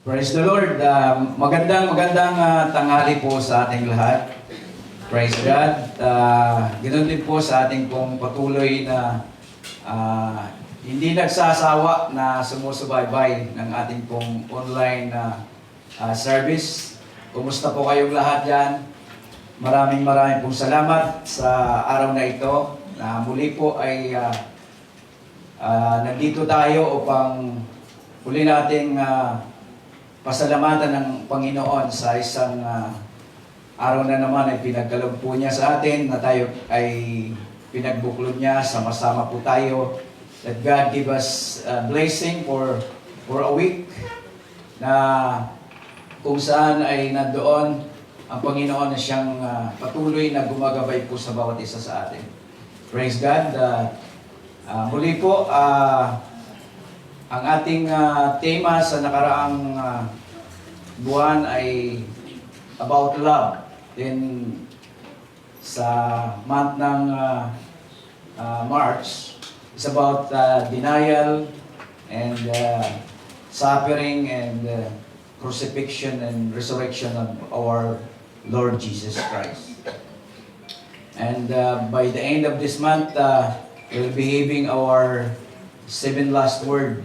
Praise the Lord. Magandang tanghali po sa ating lahat. Praise God. Ganoon din po sa ating pong patuloy na hindi nagsasawa na sumusubaybay ng ating pong online service. Kumusta po kayong lahat dyan? Maraming pong salamat sa araw na ito na muli po ay nandito tayo upang muli nating pasalamatan ng Panginoon sa isang araw na naman ay pinagkaloob po niya sa atin na tayo ay pinagbuklod niya, sama-sama po tayo. That God give us a blessing for a week na kung saan ay nandoon ang Panginoon na siyang patuloy na gumagabay po sa bawat isa sa atin. Praise God. Muli po, ang ating tema sa nakaraang buwan ay about love. Then sa month ng March is about denial and suffering and crucifixion and resurrection of our Lord Jesus Christ. And by the end of this month, we'll be having our 7 last word.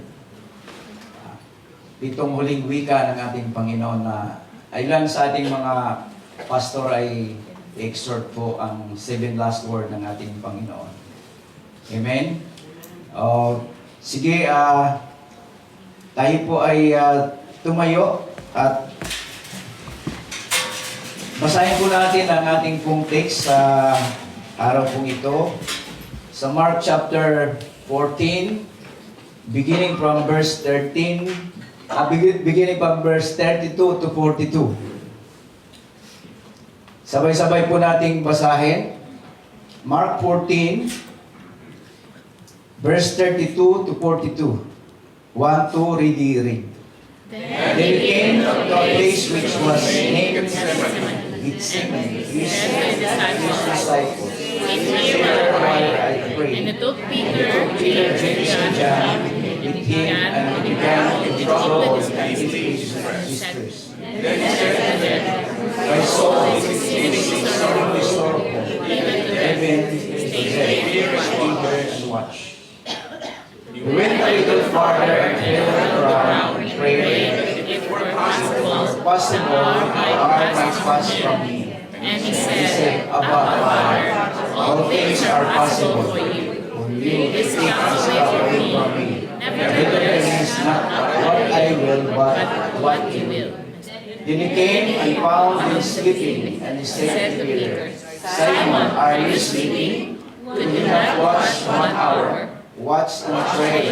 Pitong huling wika ng ating Panginoon na ilan sa ating mga pastor ay exhort po ang 7 last word ng ating Panginoon. Amen? Sige, tayo po ay tumayo at basahin po natin ang ating pong text sa araw pong ito. Sa Mark chapter 14, beginning from verse 13, beginning from verse 32 to 42. Sabay-sabay po nating basahin. Mark 14, verse 32 to 42. 1, 2, read. Then he came to the place which was named Gethsemane. He said to his disciples, And it took Peter, James, and John with him and began to trouble and displease sisters. Then he said to them, My soul is exceedingly sorrowful, even to death. And watch. He went a little farther and fell on the ground and prayed, if it were possible, our heart might pass from me. And he He said, said, Abba, Father, all things are possible for you. for you to take this cup away from me. Nevertheless, not what I will, but what you will. Then he came and found him sleeping, and he said to Peter, Simon, are you sleeping? Could you not watch 1 hour? Watch and pray,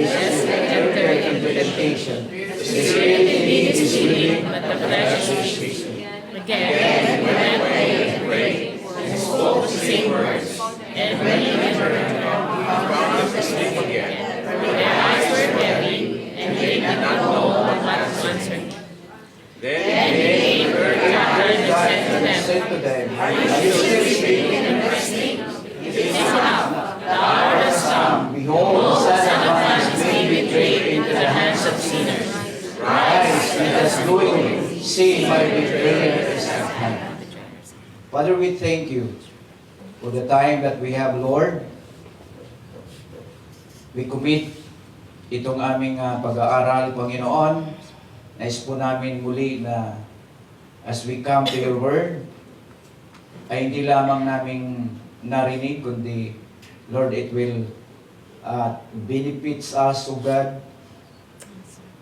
lest you enter into temptation. The spirit indeed is willing, But the flesh is weak. Again, when I prayed, he spoke the same words. And when he returned, he found them asleep again. For their eyes were heavy, and they did not know what to answer. Then he came and said to them, Are you still sleeping and resting? It is enough. The hour has come. Behold, the Son of Man is being betrayed into the hands of sinners. Rise, let us go in. See, my betrayer is at hand. Father, we thank you for the time that we have, Lord. We commit itong aming pag-aaral, Panginoon. Nais po namin muli na as we come to your word, ay hindi lamang naming narinig, kundi, Lord, it will benefits us, O God,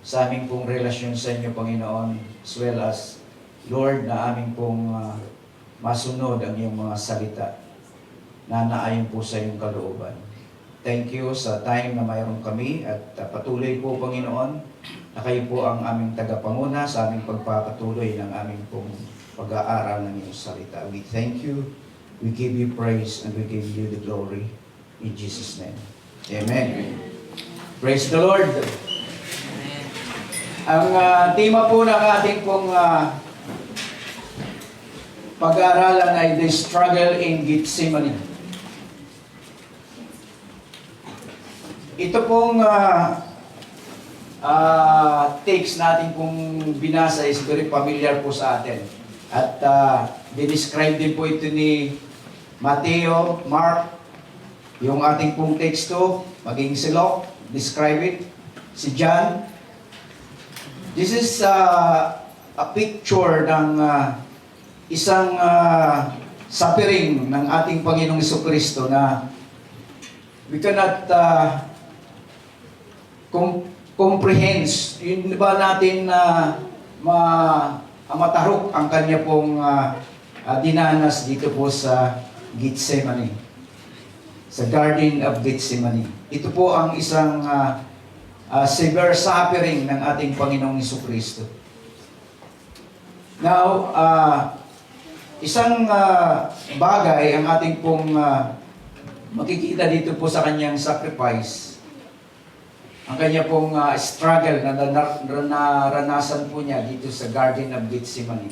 sa aming pong relasyon sa inyo, Panginoon, as well as, Lord, na aming pong masunod ang iyong mga salita na naayon po sa iyong kalooban. Thank you sa time na mayroon kami at patuloy po, Panginoon, na kayo po ang aming tagapanguna sa aming pagpapatuloy ng aming pong pag-aaral ng iyong salita. We thank you, we give you praise, and we give you the glory. In Jesus' name. Amen. Praise the Lord. Ang tema po ng ating pong pag-aaralan ay The Struggle in Gethsemane. Ito pong text natin kung binasa is very familiar po sa atin. At dinescribe din po ito ni Mateo, Mark, yung ating pong teksto, maging si Luke, describe it, si John. This is a picture ng isang suffering ng ating Panginoong Jesucristo na we cannot comprehend. Yun ba natin na matarok ang kanya pong dinanas dito po sa Gethsemane, sa Garden of Gethsemane. Ito po ang isang severe suffering ng ating Panginoong Jesucristo. Now, isang bagay ang ating pong makikita dito po sa kanyang sacrifice, ang kanya pong struggle na naranasan po niya dito sa Garden of Gethsemane.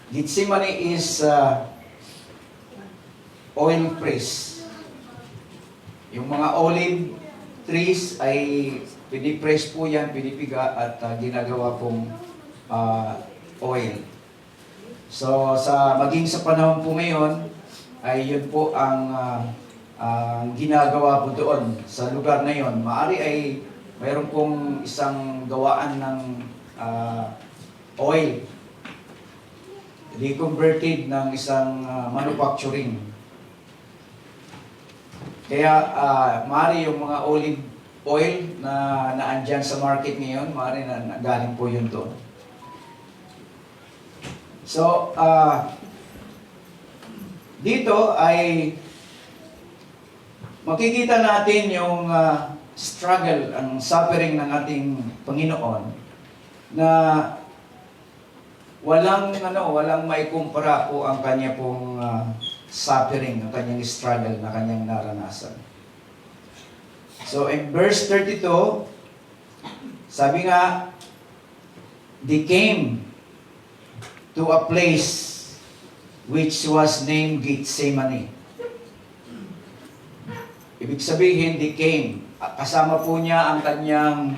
Gethsemane is oil press. Yung mga olive trees ay pinipress po yan, pinipiga at ginagawa pong oil. So, maging sa panahon po ngayon, ay yun po ang ginagawa po doon sa lugar na yon. Maari ay mayroon pong isang gawaan ng oil, converted ng isang manufacturing. Kaya maari yung mga olive oil na naandyan sa market ngayon, maari na galing po yun doon. So, dito ay makikita natin yung struggle, ang suffering ng ating Panginoon na walang maikumpara po ang kanya pong suffering, ang kanyang struggle na kanyang naranasan. So in verse 32, sabi nga, they came to a place which was named Gethsemane. Ibig sabihin, they came. Kasama po niya ang kanyang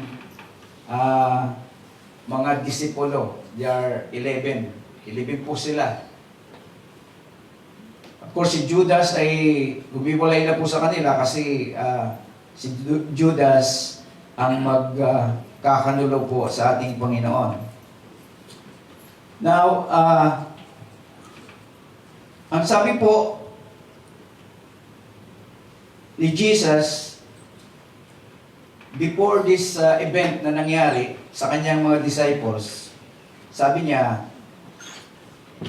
mga disipulo. They are 11. 11 po sila. Of course, si Judas ay gumiwalay na po sa kanila kasi si Judas ang magkakanulo po sa ating Panginoon. Now, ang sabi po ni Jesus, before this event na nangyari sa kanyang mga disciples, sabi niya,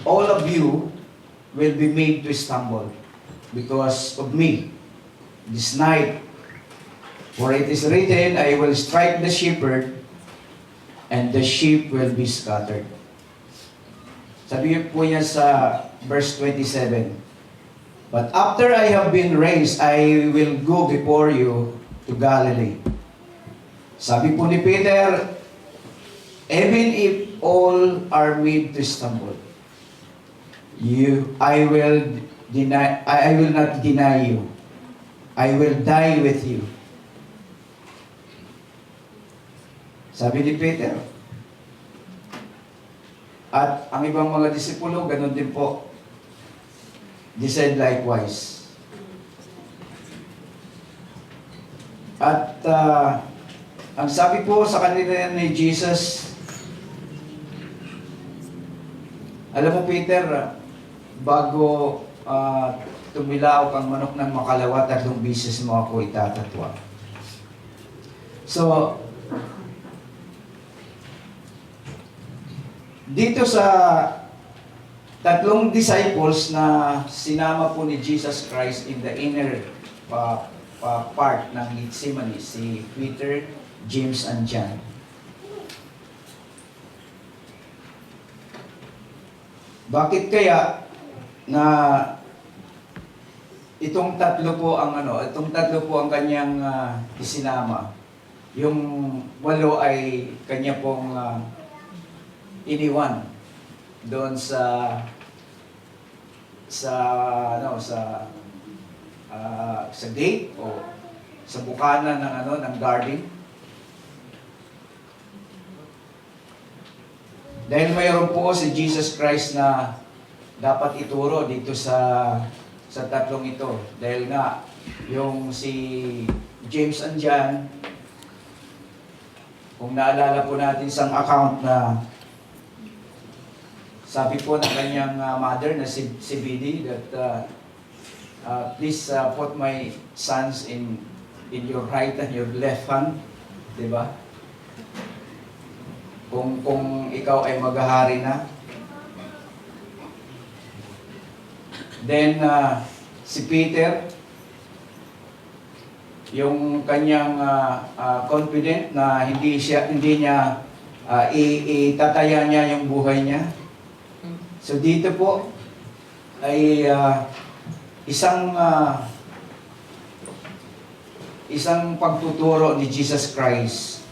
all of you will be made to stumble because of me this night. For it is written, I will strike the shepherd, and the sheep will be scattered. Sabi po niya sa verse 27, but after I have been raised, I will go before you to Galilee. Sabi po ni Peter, even if all are made to stumble, I will not deny you. I will die with you. Sabi ni Peter. At ang ibang mga disipulo, ganun din po. They said likewise. At ang sabi po sa kanila ni Jesus, alam mo Peter, bago tumilaok ang manok ng makalawa, 3 beses mo ako itatatwa. So, dito sa 3 disciples na sinama po ni Jesus Christ in the inner part ng Gethsemane, si Peter, James, and John. Bakit kaya na itong tatlo po ang kanyang isinama? Yung 8 ay kanya pong iniwan doon sa gate o sa bukana ng garden. Dahil mayroon po si Jesus Christ na dapat ituro dito sa tatlong ito. Dahil nga, yung si James and John, kung naalala po natin sa account na sabi po ng kanyang mother na si Bidi that please put my sons in your right and your left hand, di ba? Kung ikaw ay maghahari na. Then si Peter, yung kanyang confident na hindi niya itataya niya yung buhay niya. So dito po ay isang pagtuturo ni Jesus Christ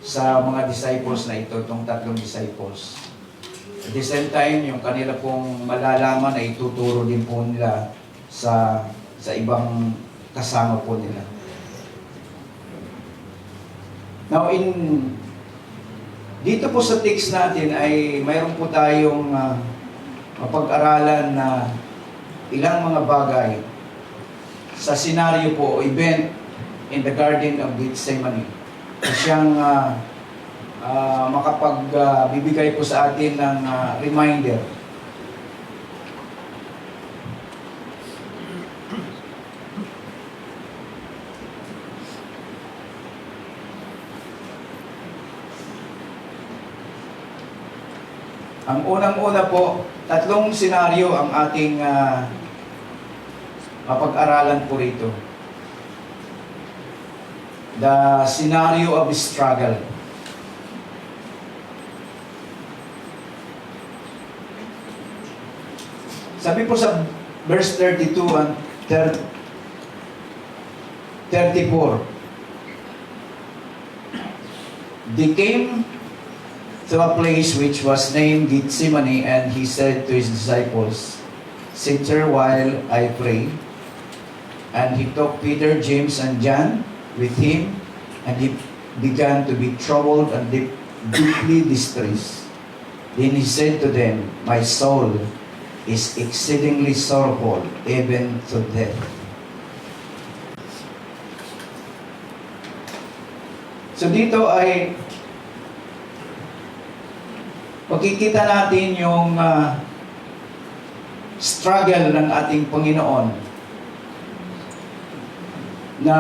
sa mga disciples na ito, itong tatlong disciples. At the same time, yung kanila pong malalaman ay ituturo din po nila sa ibang kasama po nila. Now, dito po sa text natin ay mayroon po tayong mapag-aralan na ilang mga bagay sa senaryo po o event in the Garden of Gethsemane. Siyang makapagbibigay po sa atin ng reminder. Ang unang-una po, tatlong senaryo ang ating mapag-aralan po rito. The scenario of struggle. Sabi po sa verse 32 and 34, they came to a place which was named Gethsemane, and he said to his disciples, "Sit here while I pray." And he took Peter, James, and John with him, and he began to be troubled and deeply distressed. Then he said to them, "My soul is exceedingly sorrowful, even to death." So dito ay makikita natin yung struggle ng ating Panginoon na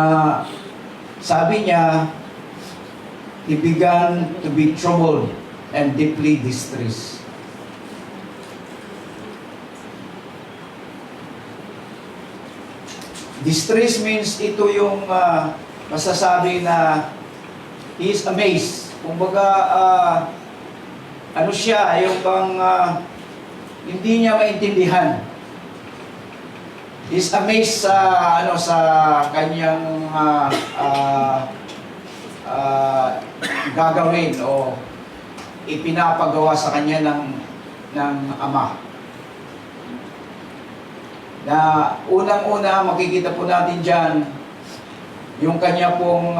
sabi niya, he began to be troubled and deeply distressed. Distress means ito yung masasabi na he is amazed. Kumbaga, ano siya, yung bang hindi niya maintindihan. He's amazed sa kanyang gagawin o ipinapagawa sa kanya ng Ama. Na unang-una makikita po natin diyan yung kanya pong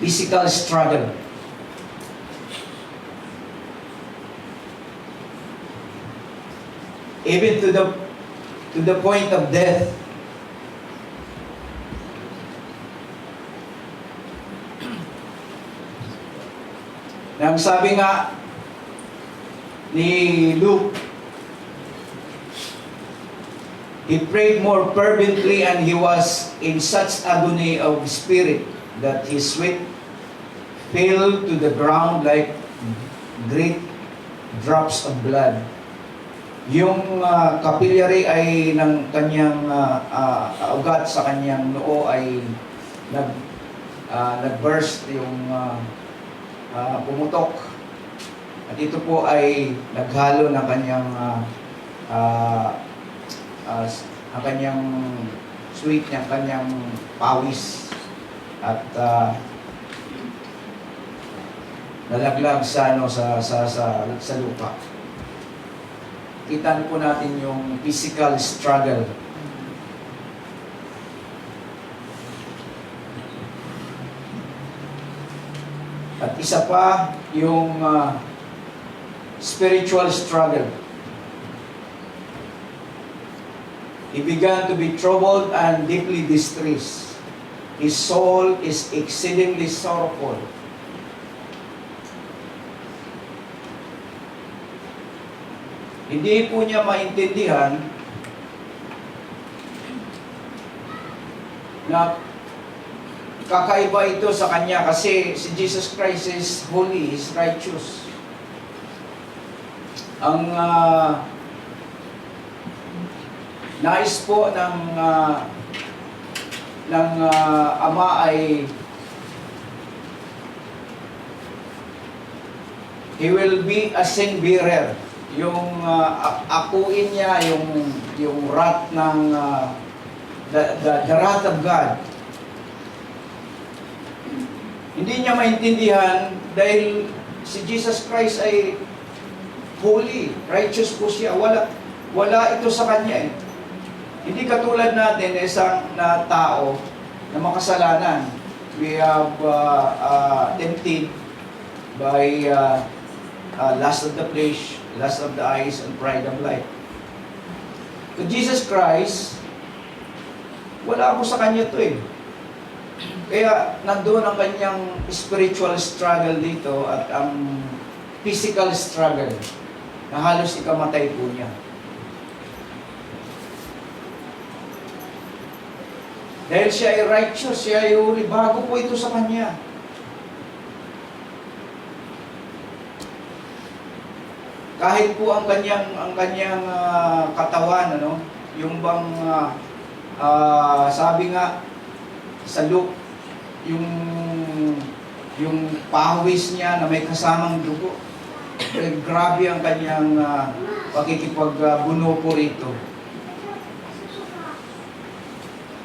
physical struggle. Even to the point of death. Nang sabi nga ni Luke, he prayed more fervently, and he was in such agony of spirit that his sweat fell to the ground like great drops of blood. Yung capillary ay ng kanyang ugat sa kanyang noo ay nag-burst, yung pumutok. At ito po ay naghalo ng kanyang ang kanyang sweat, ang kanyang pawis, at nalaglag sa lupa. Kita po natin yung physical struggle. At isa pa yung spiritual struggle. He began to be troubled and deeply distressed. His soul is exceedingly sorrowful. Hindi po niya maintindihan na kakaiba ito sa kanya kasi si Jesus Christ is holy, is righteous. Ang nais po ng Ama ay He will be a sin bearer. Yung akuin niya yung wrath ng the wrath of God. Hindi niya maintindihan dahil si Jesus Christ ay holy, righteous po siya. Wala ito sa kanya eh. Hindi katulad natin isang na tao na makasalanan. We have tempted by lust of the flesh, lust of the eyes, and pride of life. But Jesus Christ, wala po sa kanya to eh. Kaya nandoon ang kanyang spiritual struggle dito at ang physical struggle na halos ikamatay po niya. Dahil siya ay righteous, siya ay holy, bago po ito sa kanya. Kahit po ang kanyang katawan, yung bang sabi nga sa Luke, yung pawis niya na may kasamang dugo. Grabe ang kanyang pakikipagbuno po rito.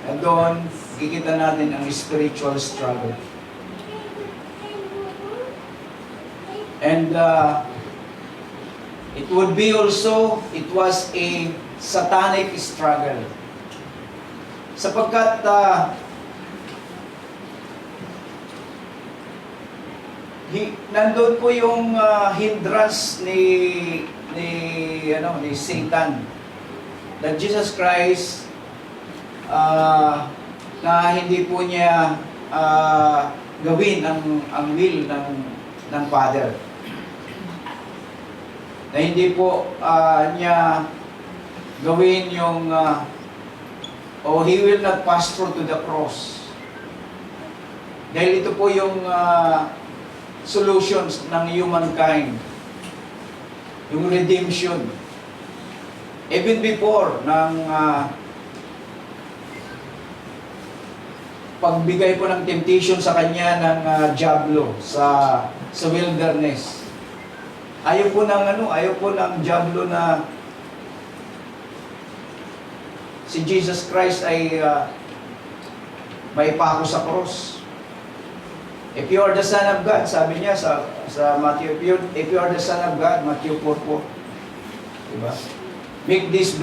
At doon, kikita natin ang spiritual struggle. And it would be also, it was a satanic struggle. Sapagkat nandun po yung hindrance ni Satan. That Jesus Christ na hindi po niya gawin ang will ng Father. Na hindi po niya gawin yung He will not pass through to the cross. Dahil ito po yung solutions ng humankind. Yung redemption. Even before ng pagbigay po ng temptation sa kanya ng diablo sa wilderness. Ayaw po ng diablo na si Jesus Christ ay maipako sa cross. If you are the Son of God, sabi niya sa Matthew, if you are the Son of God, Matthew 4:4. Diba? Make this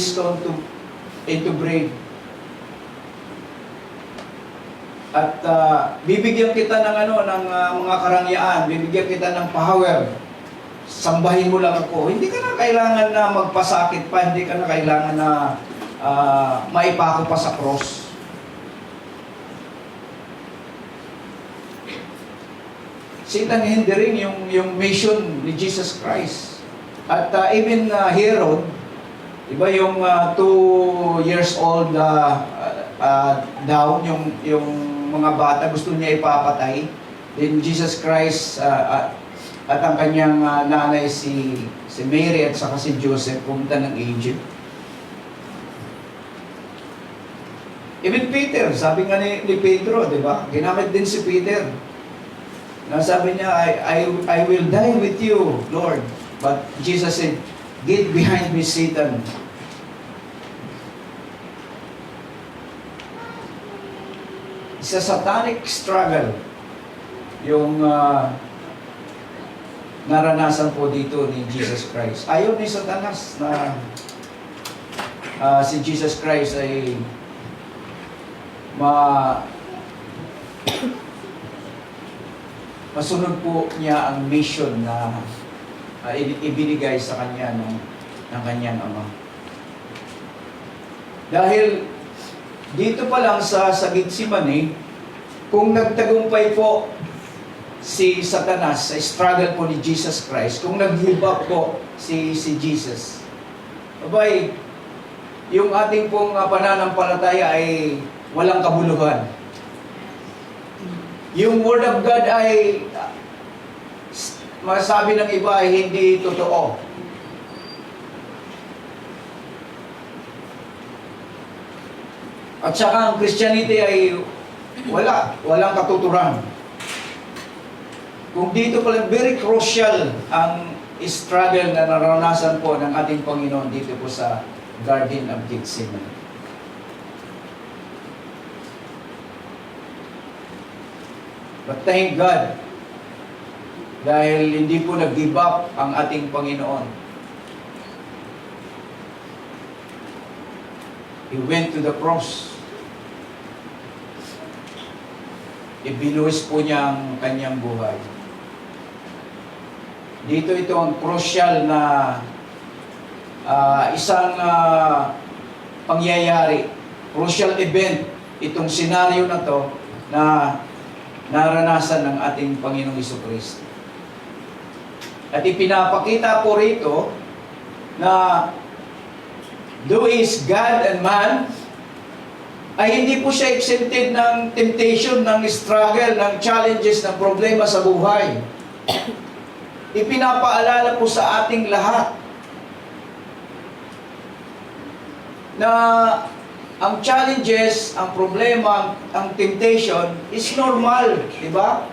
stone into bread. At bibigyan kita ng mga karangyaan, bibigyan kita ng power. Sambahin mo lang ako. Hindi ka na kailangan na magpasakit pa, hindi ka na kailangan na maipako pa sa cross. Satan hindering yung mission ni Jesus Christ. At even Herod, iba yung 2 years old down, yung mga bata, gusto niya ipapatay. Then Jesus Christ at ang kanyang nanay si Mary at saka si Joseph pumunta ng Egypt. Even Peter, sabi nga ni Pedro, di ba? Ginamit din si Peter. Na sabi niya, I will die with you, Lord. But Jesus said, get behind me, Satan. It's a satanic struggle yung naranasan po dito ni Jesus Christ. Ayaw ni Satanas na si Jesus Christ ay masunod po niya ang mission na ibinigay sa kanya ng kanyang ama. Dahil dito pa lang sa Gitsemane, kung nagtagumpay po si Satanas sa struggle po ni Jesus Christ, kung nag-give up po si Jesus, abay, yung ating pong pananampalataya ay walang kabuluhan. Yung Word of God ay, masabi ng iba, ay hindi totoo. At saka ang Christianity ay walang katuturan. Kung dito pala, very crucial ang struggle na naranasan po ng ating Panginoon dito po sa Garden of Gethsemane. But thank God, dahil hindi po nag-give up ang ating Panginoon. He went to the cross. Ibinuhos po niya ang kanyang buhay. Dito ito ang crucial na isang pangyayari, crucial event, itong senaryo na to na naranasan ng ating Panginoong Jesucristo. At ipinapakita po rito na though is God and man, ay hindi po siya exempted ng temptation, ng struggle, ng challenges, ng problema sa buhay. Ipinapaalala po sa ating lahat na ang challenges, ang problema, ang temptation is normal, di ba?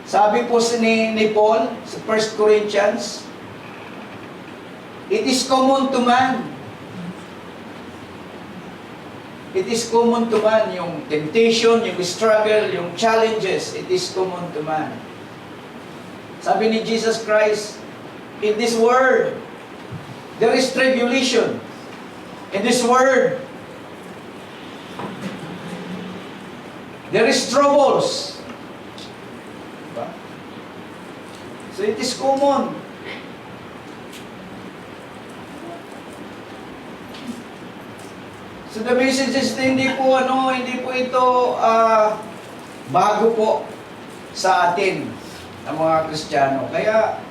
Sabi po ni Paul sa 1 Corinthians, it is common to man. It is common to man, yung temptation, yung struggle, yung challenges, it is common to man. Sabi ni Jesus Christ, in this world, there is tribulation. In this world, there is troubles. Diba? So it is common. So the message is hindi po ito bago po sa atin ng mga Kristiyano. Kaya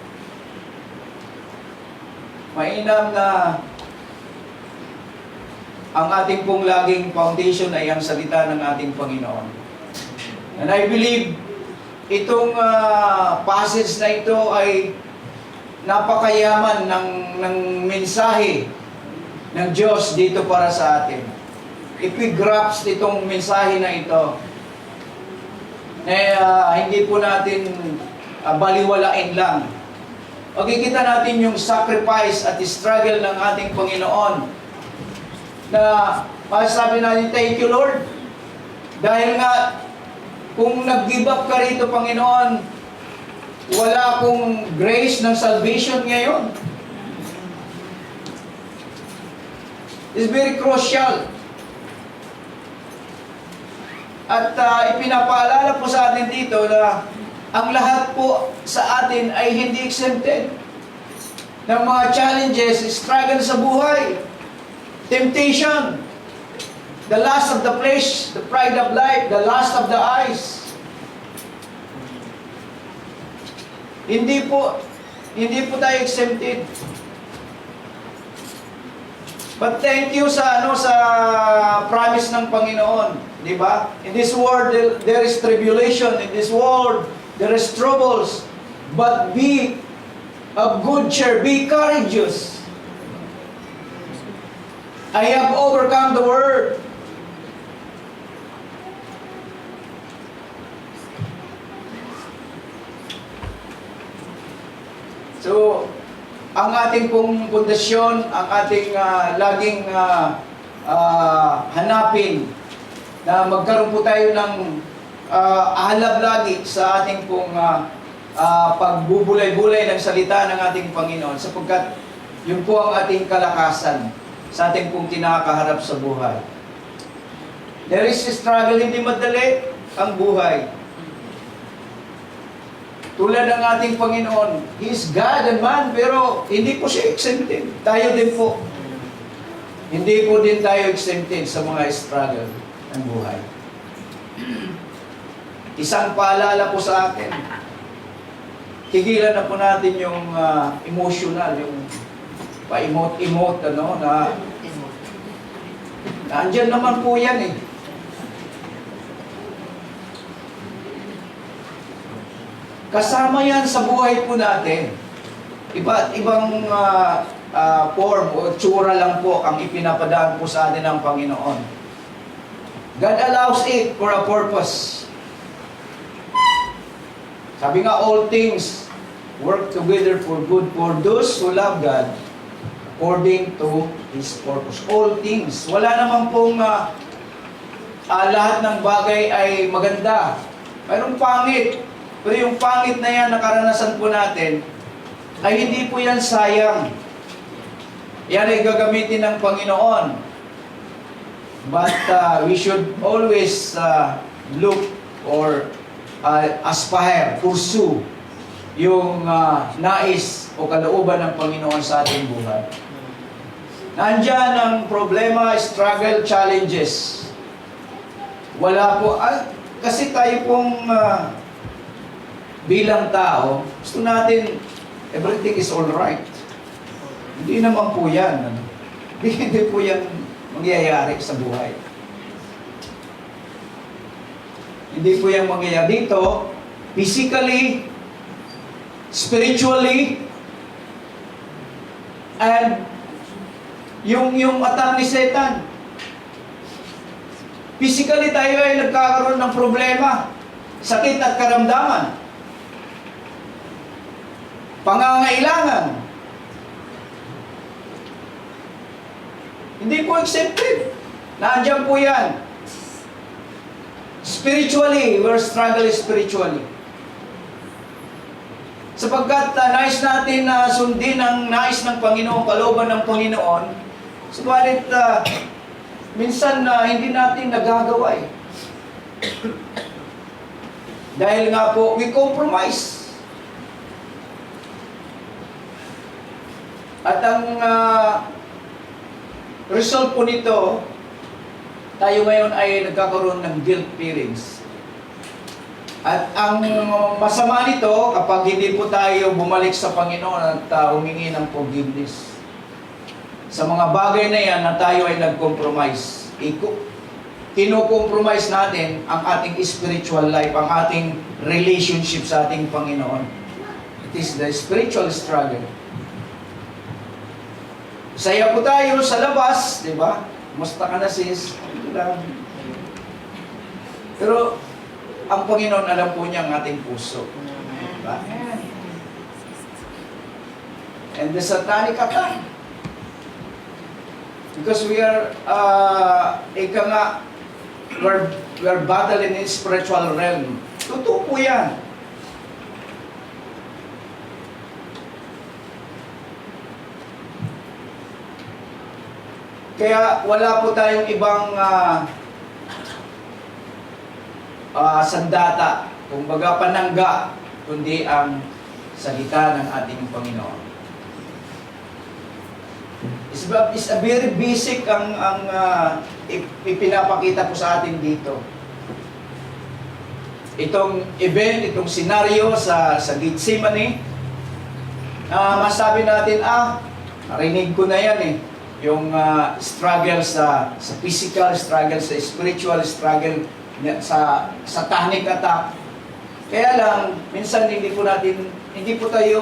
mainam na ang ating pong laging foundation ay ang salita ng ating Panginoon. And I believe itong passage na ito ay napakayaman ng mensahe ng Diyos dito para sa atin. If we grasp itong mensahe na ito, hindi po natin baliwalain lang. Makikita natin yung sacrifice at struggle ng ating Panginoon na masasabi natin, thank you Lord. Dahil nga, kung nag-give up ka rito Panginoon, wala akong grace ng salvation ngayon. It's very crucial. At ipinapaalala po sa atin dito na ang lahat po sa atin ay hindi exempted ng mga challenges, struggle sa buhay, temptation, the lust of the flesh, the pride of life, the lust of the eyes. Hindi po tayo exempted. But thank you sa promise ng Panginoon, di ba? In this world there is tribulation, in this world there is troubles, but be of good cheer, be courageous. I have overcome the world. So, ang ating pong pundasyon, ang ating laging hanapin na magkaroon po tayo ng ahalab lagi sa ating pong pagbubulay-bulay ng salita ng ating Panginoon sapagkat yun po ang ating kalakasan sa ating pong kinakaharap sa buhay. There is a struggle, hindi madali ang buhay. tulad ng ating Panginoon, He is God and man, pero hindi po siya exempted. Tayo din po. Hindi po din tayo exempted sa mga struggle ng buhay. Isang paalala po sa akin, tigilan na po natin yung emotional, yung pa-emote, na andyan naman po yan eh. Kasama yan sa buhay po natin. Iba't ibang form o tsura lang po ang ipinapadaan po sa atin ng Panginoon. God allows it for a purpose. Sabi nga, all things work together for good for those who love God according to His purpose. All things. Wala naman pong lahat ng bagay ay maganda. Mayroong pangit. Pero yung pangit na yan, nakaranasan po natin, ay hindi po yan sayang. Yan ay gagamitin ng Panginoon. But we should always look or aspire, pursue yung nais o kalooban ng Panginoon sa ating buhay. Nandyan ang problema, struggle, challenges. Wala po, kasi tayo pong bilang tao, gusto natin everything is all right. Hindi naman po yan. Hindi po yan mangyayari sa buhay. Hindi po yan mangyayari dito. Physically, spiritually, and yung attack ni Satan. Physically tayo ay nagkakaroon ng problema, sakit at karamdaman, pangangailangan. Hindi po accepted. Nandiyan po yan. Spiritually, we're struggling spiritually. Sapagkat nais natin na sundin ang nais ng Panginoon, kalooban ng Panginoon, subalit minsan hindi natin nagagawa eh. Dahil nga po, we compromise. At ang result po nito, tayo ngayon ay nagkakaroon ng guilt feelings. At ang masama nito, kapag hindi po tayo bumalik sa Panginoon at humingi ng forgiveness. Sa mga bagay na yan na tayo ay nag-compromise. Kino-compromise natin ang ating spiritual life, ang ating relationship sa ating Panginoon. It is the spiritual struggle. Saya po tayo sa labas, di ba? Musta ka na sis? Ito lang. Pero, ang Panginoon alam po niya ang ating puso. Diba? And the satanic attack. Because we are, we are battling in spiritual realm. Totoo po yan. Kaya wala po tayong ibang sandata, kumbaga panangga, kundi ang salita ng ating Panginoon. It's a very basic ang ipinapakita po sa atin dito. Itong event, itong senaryo sa Gethsemane, masabi natin, narinig ko na yan eh. Yung struggle sa physical, struggle sa spiritual, struggle sa satanic attack. Kaya lang, minsan hindi po tayo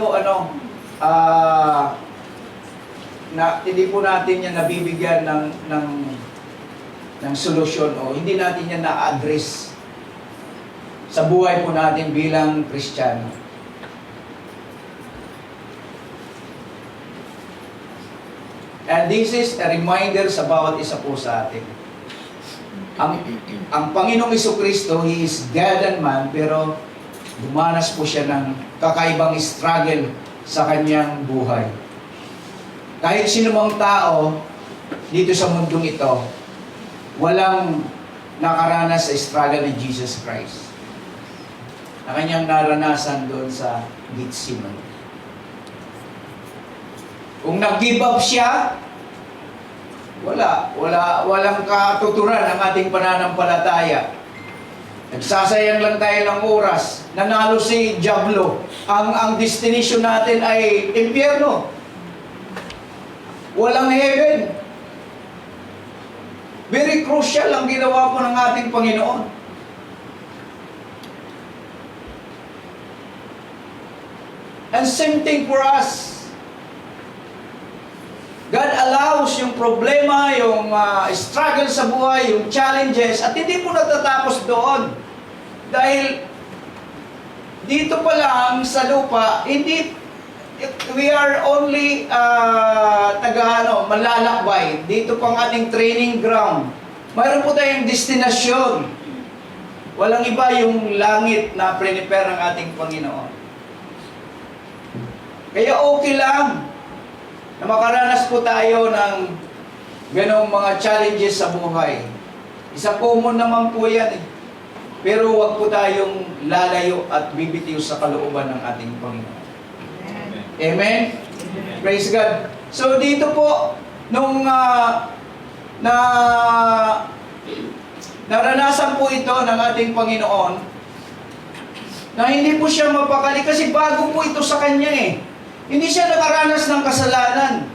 hindi po natin yan nabibigyan ng solusyon o hindi natin yan na-address sa buhay po natin bilang Kristiyano. And this is a reminder sa bawat isa po sa atin. Ang Panginoong Jesucristo, He is God and man, pero dumanas po siya ng kakaibang struggle sa kanyang buhay. Kahit sinumang tao dito sa mundong ito, walang nakaranas sa struggle ni Jesus Christ. na kanyang naranasan doon sa Gethsemane. Kung nag-give up siya, walang katuturan ang ating pananampalataya. Nagsasayang lang tayo ng oras. Nanalo si Diablo. Ang destination natin ay impyerno. Walang heaven. Very crucial ang ginawa po ng ating Panginoon. And same thing for us. God allows yung problema, yung struggle sa buhay, yung challenges, at hindi po natatapos doon. Dahil dito pa lang sa lupa, we are only malalakbay. Dito pang ating training ground. Mayroon po tayong destinasyon. Walang iba yung langit na prepare ng ating Panginoon. Kaya okay lang na makaranas po tayo ng ganong mga challenges sa buhay. Isa common naman po yan eh. Pero wag po tayong lalayo at bibitiw sa kalooban ng ating Panginoon. Amen? Praise God. So dito po, nung naranasan po ito ng ating Panginoon, na hindi po siya mapakali kasi bago po ito sa Kanya eh. Hindi siya nakaranas ng kasalanan.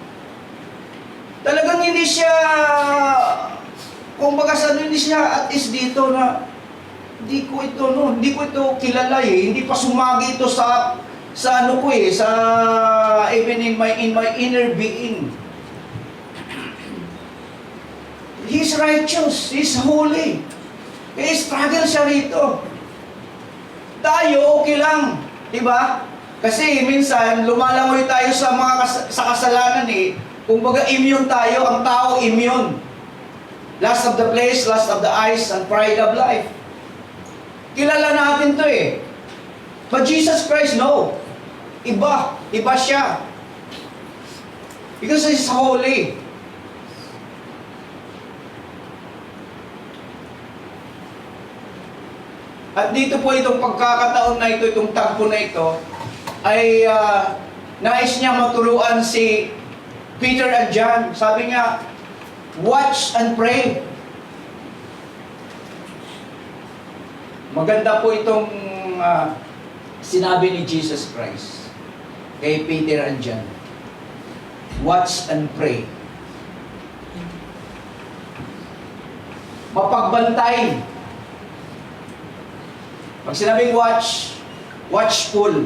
Talagang hindi siya, kung baga hindi siya at is dito na, hindi ko ito kilala eh. Hindi pa sumagi ito sa ano ko eh, even in my inner being. He's righteous, He's holy. Kaya struggle siya rito. Tayo, okay lang. Diba? Kasi minsan, lumalangoy tayo sa kasalanan eh. Kung baga immune tayo, ang tao immune. Lust of the flesh, lust of the eyes, and pride of life. Kilala natin to eh. But Jesus Christ, no. Iba siya. Because He's holy. At dito po itong pagkakataon na ito, itong tagpo na ito, ay nais niya maturuan si Peter and John. Sabi niya, watch and pray. Maganda po itong sinabi ni Jesus Christ kay Peter and John. Watch and pray. Mapagbantay. Pag sinabing watch, watchful.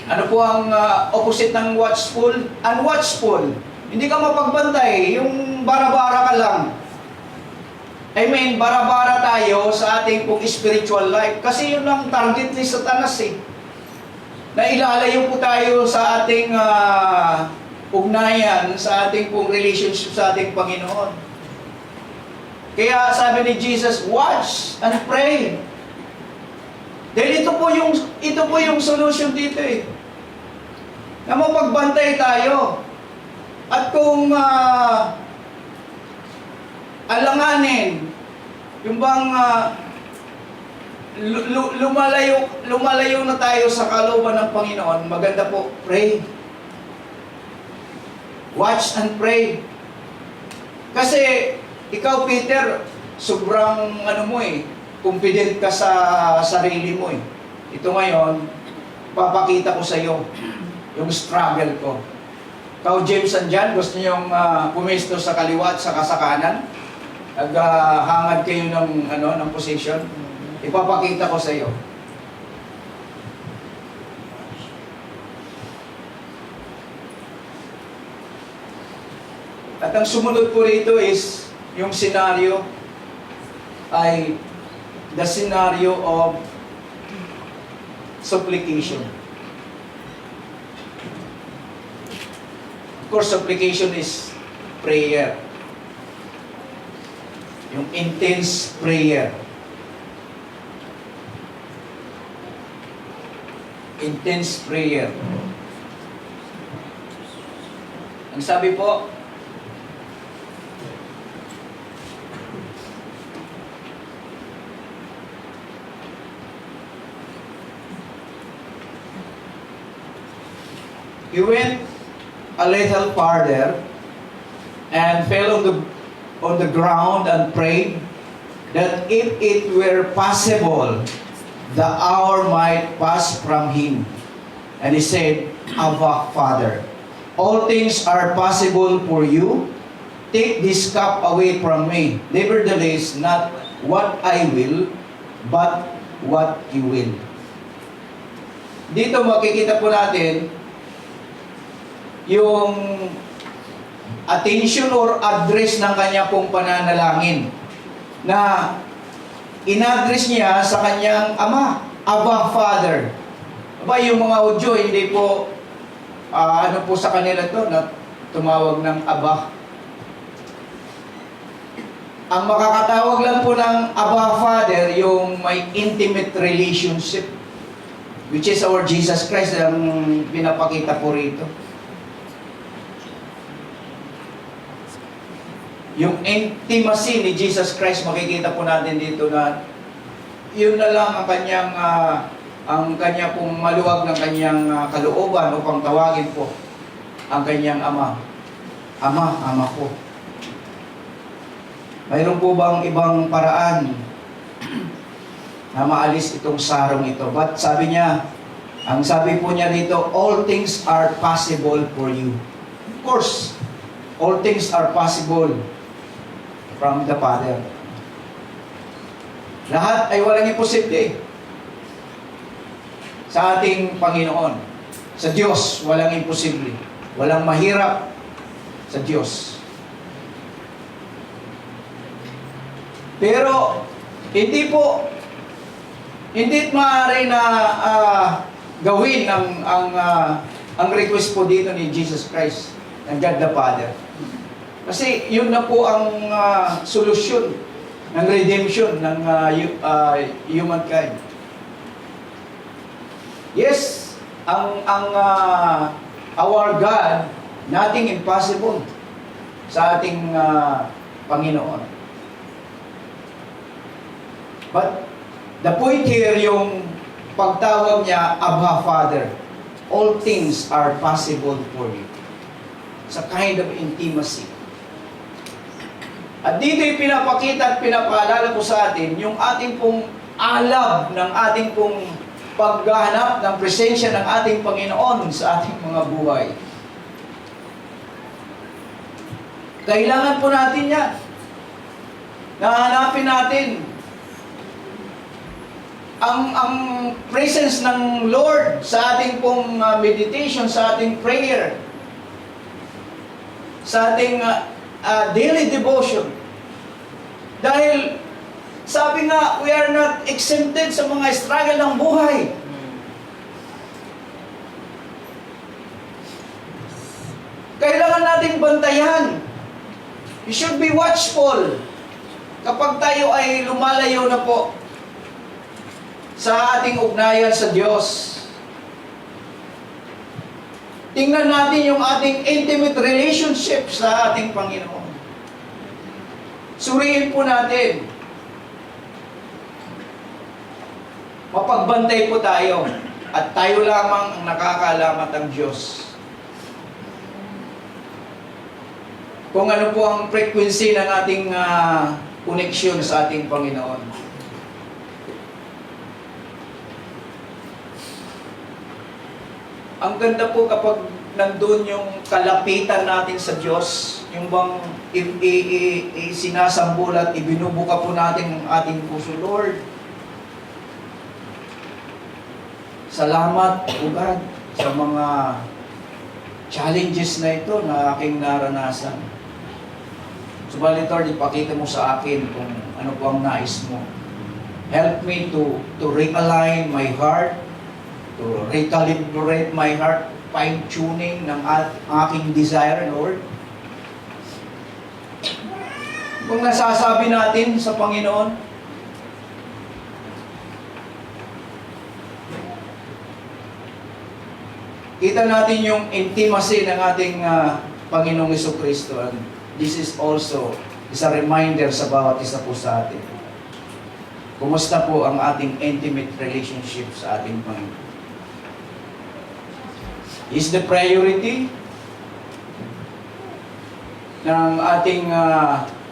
Ano po ang opposite ng watchful? Unwatchful. Hindi ka mapagbantay, yung bara-bara ka lang. I mean, bara-bara tayo sa ating pong spiritual life. Kasi yun ang target ni Satanas eh. Na ilalayo po tayo sa ating ugnayan, sa ating pong relationship sa ating Panginoon. Kaya sabi ni Jesus, watch and pray. Dahil ito po yung solution dito eh. Na mapagbantay tayo. At kung alanganin, yung bang lumalayo na tayo sa kalooban ng Panginoon, maganda po, pray. Watch and pray. Kasi ikaw, Peter, sobrang confident ka sa sarili mo eh. Ito ngayon, papakita ko sa iyo yung struggle ko. Ikaw, James and John, gusto niyong pumesto sa kaliwa at sa kanan? Hangad kayo ng position? Ipapakita ko sa iyo. At ang sumunod po rito is yung scenario ay the scenario of supplication. Of course, supplication is prayer. Yung intense prayer. Intense prayer. Ang sabi po, He went a little farther and fell on the ground and prayed that if it were possible, the hour might pass from him. And he said, Abba, Father, all things are possible for you. Take this cup away from me. Nevertheless, not what I will, but what you will. Dito makikita po natin yung attention or address ng kanya pong pananalangin na in-address niya sa kanyang ama, Abba, Father. Aba, yung mga Hudyo, hindi po, ano po sa kanila to, na tumawag ng Aba. Ang makakatawag lang po ng Abba, Father, yung may intimate relationship, which is our Jesus Christ, ang pinapakita po rito. Yung intimacy ni Jesus Christ, makikita po natin dito na yun na lang ang kanya pong maluwag ng kanyang kalooban upang tawagin po ang kanyang ama. Ama, ama ko. Mayroon po bang ibang paraan na maalis itong sarong ito? But sabi niya, ang sabi po niya dito, all things are possible for you. Of course, all things are possible from the Father. Lahat ay walang imposible sa ating Panginoon. Sa Diyos, walang imposible. Walang mahirap sa Diyos. Pero, hindi maaari na gawin ang request po dito ni Jesus Christ, ng God the Father. Kasi yun na po ang solusyon ng redemption ng humankind. Yes, our God, nothing impossible sa ating Panginoon. But the point here, yung pagtawag niya, Abba, Father, all things are possible for you. It's a kind of intimacy. At dito yung pinapakita at pinapaalala ko sa atin, yung ating pong alab ng ating pong paghahanap ng presensya ng ating Panginoon sa ating mga buhay. Kailangan po natin yan. Nahanapin natin ang presence ng Lord sa ating pong meditation, sa ating prayer, sa ating daily devotion. Dahil sabi nga, we are not exempted sa mga struggle ng buhay. Kailangan natin bantayan. You should be watchful. Kapag tayo ay lumalayo na po sa ating ugnayan sa Diyos, tingnan natin yung ating intimate relationship sa ating Panginoon. Suriin po natin. Mapagbantay po tayo. At tayo lamang ang nakakalamat ang Diyos. Kung ano po ang frequency ng ating connection sa ating Panginoon. Ang ganda po kapag nandun yung kalapitan natin sa Diyos, yung bang sinasambul at ibinubuka po natin ang ating puso. Lord, salamat po God sa mga challenges na ito na aking naranasan. Subalit Lord, ipakita mo sa akin kung ano po ang nais mo. Help me to realign my heart, to recalibrate my heart, fine-tuning ng aking desire, Lord. Kung nasasabi natin sa Panginoon, kita natin yung intimacy ng ating Panginoong Jesucristo. And this is also a reminder sa bawat isa po sa atin. Kumusta po ang ating intimate relationship sa ating Panginoon? is the priority ng ating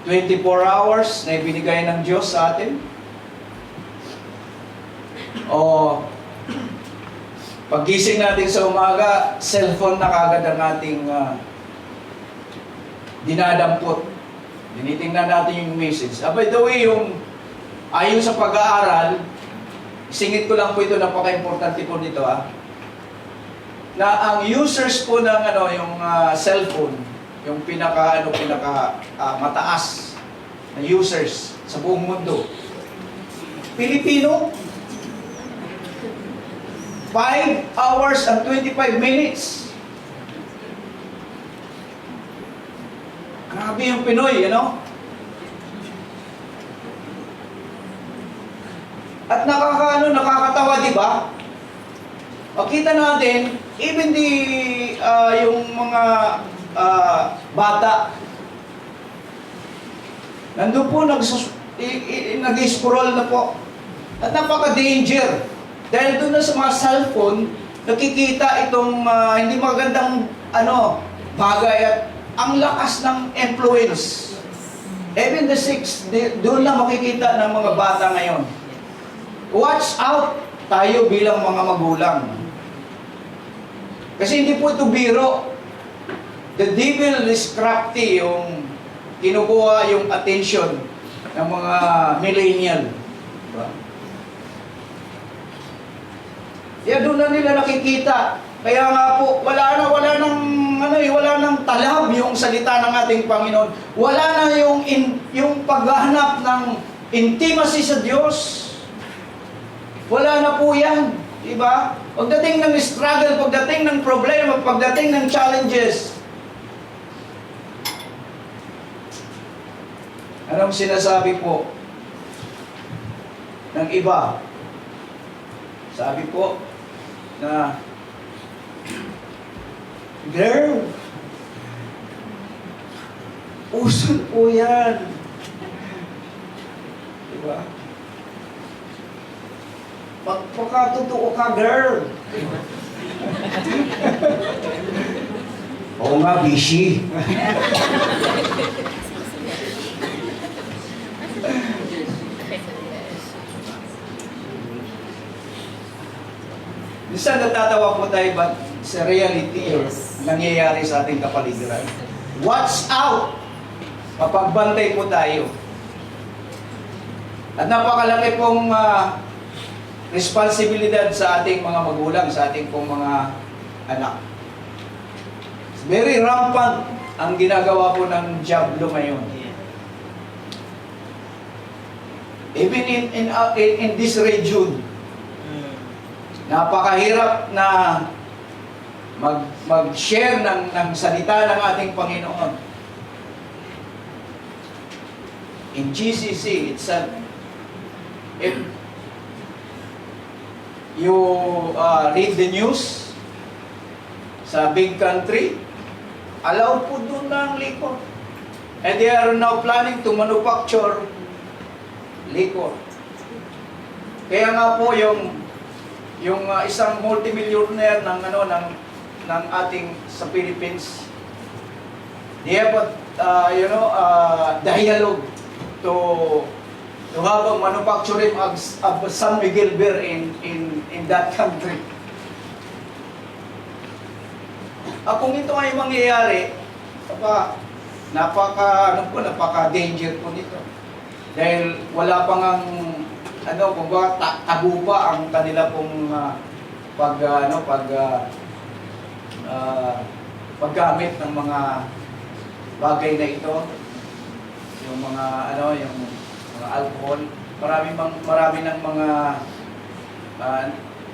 24 hours na ibinigay ng Diyos sa atin? O paggising natin sa umaga, cellphone na kagad ang ating dinadampot. Tinitingnan natin yung message. By the way, ayon sa pag-aaral, singit ko lang po ito, napaka-importante po nito na ang users po ng yung cellphone, yung pinaka mataas na users sa buong mundo, Pilipino. 5 hours and 25 minutes. Grabe yung Pinoy, At nakakatawa, di ba? Kita natin, even yung mga bata, nandun po, nag-scroll na po. At napaka-danger. Dahil doon na sa mga cellphone, nakikita itong hindi magandang bagay at ang lakas ng influence. Even the 6, doon lang makikita ng mga bata ngayon. Watch out tayo bilang mga magulang. Kasi hindi po ito biro. The devil is crafty, yung kinukuha yung attention ng mga millennial. Diba? Doon na nila nakikita. Kaya nga po, wala nang talab yung salita ng ating Panginoon. Wala na yung paghahanap ng intimacy sa Diyos. Wala na po yan. Diba? Pagdating ng struggle, pagdating ng problema, pagdating ng challenges, anong sinasabi po ng iba? Sabi po na, girl, uso po yan. Diba? Magpakatotoo ka, girl. Oo nga, busy. Minsan natatawa po tayo, but sa reality, nangyayari sa ating kapaligiran. Watch out! Mapagbantay po tayo. At napakalaki pong responsibilidad sa ating mga magulang, sa ating pong mga anak. Very rampant ang ginagawa po ng diablo ngayon. Even in this region, napakahirap na mag-share ng salita ng ating Panginoon. In GCC itself, if you read the news sa big country, allow po doon ng liquor. And they are now planning to manufacture liquor. Kaya nga po yung isang multimillionaire ng ating sa Philippines, they have dialogue to have a manufacturing of San Miguel beer in that country. Kung ito ay mangyayari, napaka-danger po nito. Dahil wala pang tago pa ang kanila pong paggamit ng mga bagay na ito, yung mga alcohol, marami ng mga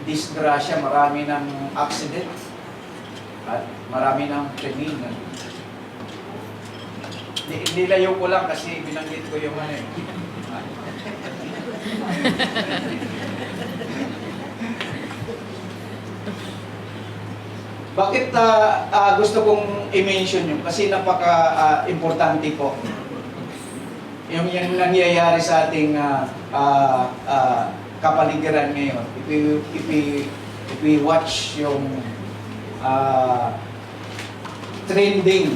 disgrasya, marami ng accident, at marami ng krimen. Nilayo ko lang kasi binanggit ko yung Bakit gusto kong i-mention yun? Kasi napaka-importante po. Yung nangyayari sa ating kapaligiran ngayon. If we watch yung trending.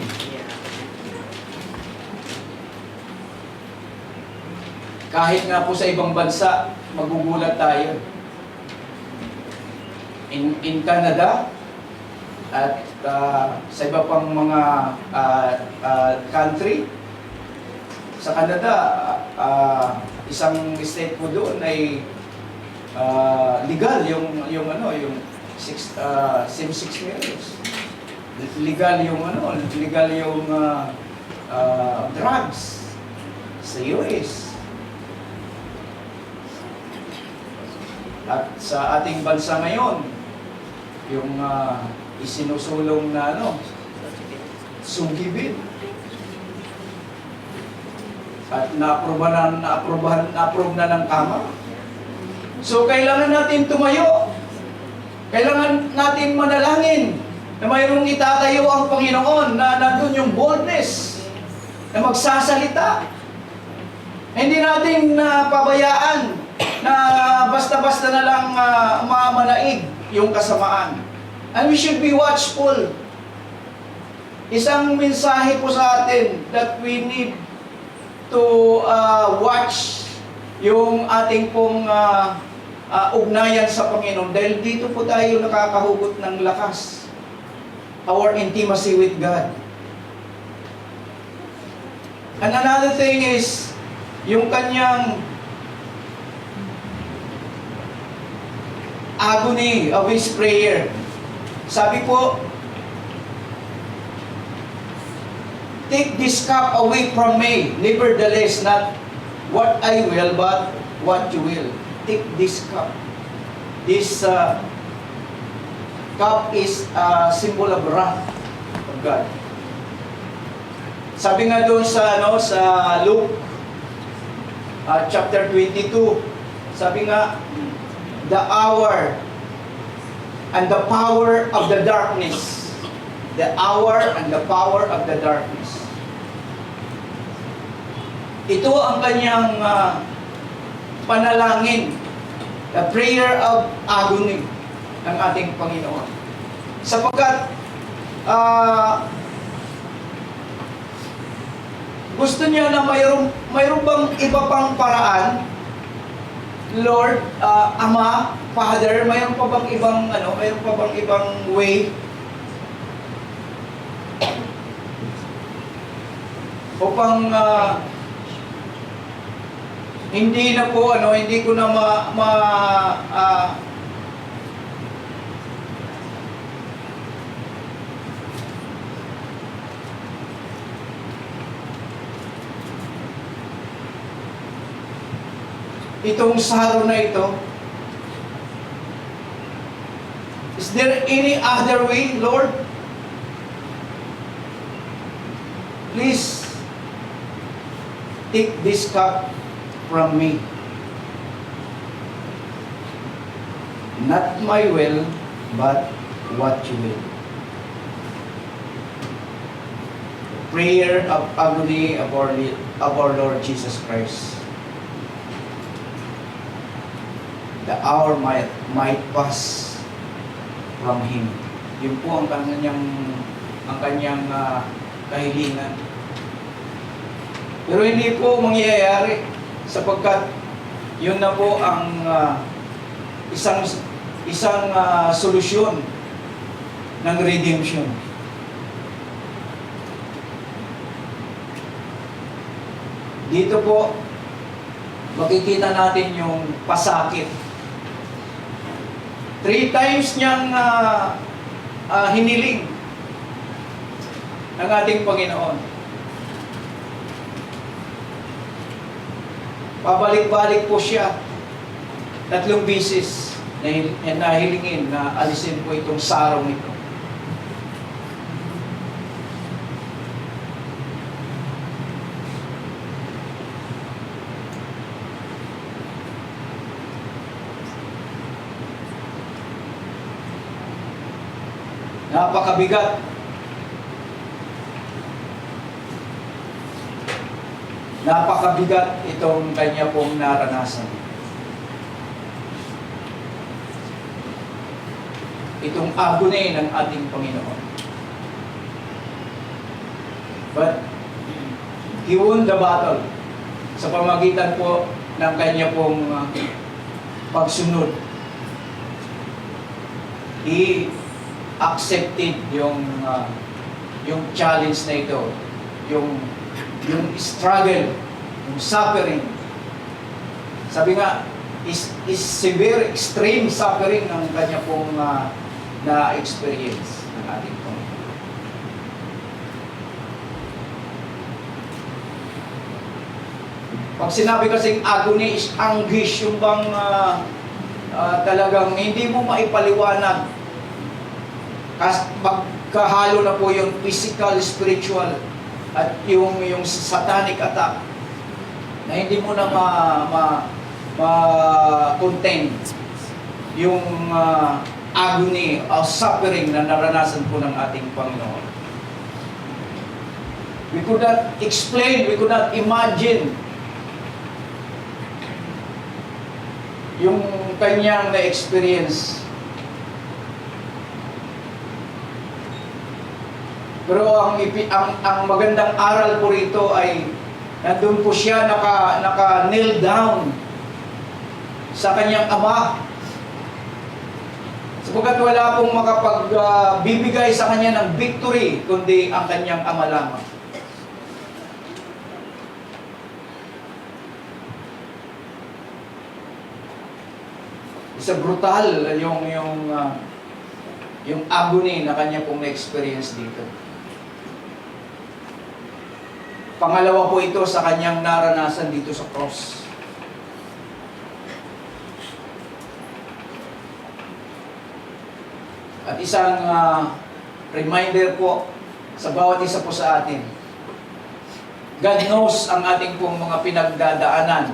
Kahit nga po sa ibang bansa, magugulat tayo. In Canada, at sa iba pang mga country, sa Canada, isang state po doon ay legal yung same-sex marriage. Legal yung drugs sa US. At sa ating bansa ngayon, yung isinusulong na sugibin. At na-approve na ng Kamara. So, kailangan natin tumayo. Kailangan natin manalangin na mayroong itatayo ang Panginoon na nandun yung boldness na magsasalita. Hindi natin pabayaan na basta-basta na lang mamanaig yung kasamaan. And we should be watchful. Isang mensahe po sa atin that we need to watch yung ating pong ugnayan sa Panginoon dahil dito po tayo nakakahugot ng lakas. Our intimacy with God. And another thing is yung kanyang agony of his prayer. Sabi po, take this cup away from me, nevertheless not what I will, but what you will. Take this cup. This cup is a symbol of wrath of God. Sabi nga doon sa Luke chapter 22, sabi nga, the hour and the power of the darkness. The hour and the power of the darkness. Ito ang kanyang panalangin, the prayer of agony ng ating Panginoon. Sapagkat gusto niya na mayroon bang iba pang paraan, Lord, Ama, Father, mayroon pa bang ibang way upang hindi ko na itong sorrow na ito. Is there any other way, Lord? Please take this cup from me. Not my will, but what you will. Prayer of agony of our Lord Jesus Christ. The hour might pass from Him. Yun po ang kanyang kahilingan. Pero hindi po mangyayari sapagkat yun na po ang isang solusyon ng redemption. Dito po makikita natin yung pasakit. 3 times niyang hiniling ng ating Panginoon. Pabalik-balik po siya 3 beses na hilingin na alisin po itong sarong ito. Napakabigat. Napakabigat itong kanya pong naranasan. itong agony ng ating Panginoon. But He won the battle sa pamagitan po ng kanya pong pagsunod. He accepted yung challenge na ito, yung struggle, yung suffering. Sabi nga, is severe, extreme suffering ng kanya pong na-experience ng ating Panginoon. Pag sinabi kasing agony is anguish, yung bang talagang hindi mo maipaliwanag. Pagkahalo na po yung physical, spiritual, at yung satanic attack na hindi mo na ma-contain yung agony o suffering na naranasan po ng ating Panginoon. We could not explain, we could not imagine yung kanyang na-experience. Pero ang magandang aral po rito ay nandun po siya naka-kneel down sa kanyang ama. Sapagkat wala pong makapagbibigay sa kanya ng victory, kundi ang kanyang ama lamang. Isa brutal yung agony na kanya pong na-experience dito. Pangalawa po ito sa kanyang naranasan dito sa cross. At isang reminder po sa bawat isa po sa atin. God knows ang ating pong mga pinagdadaanan.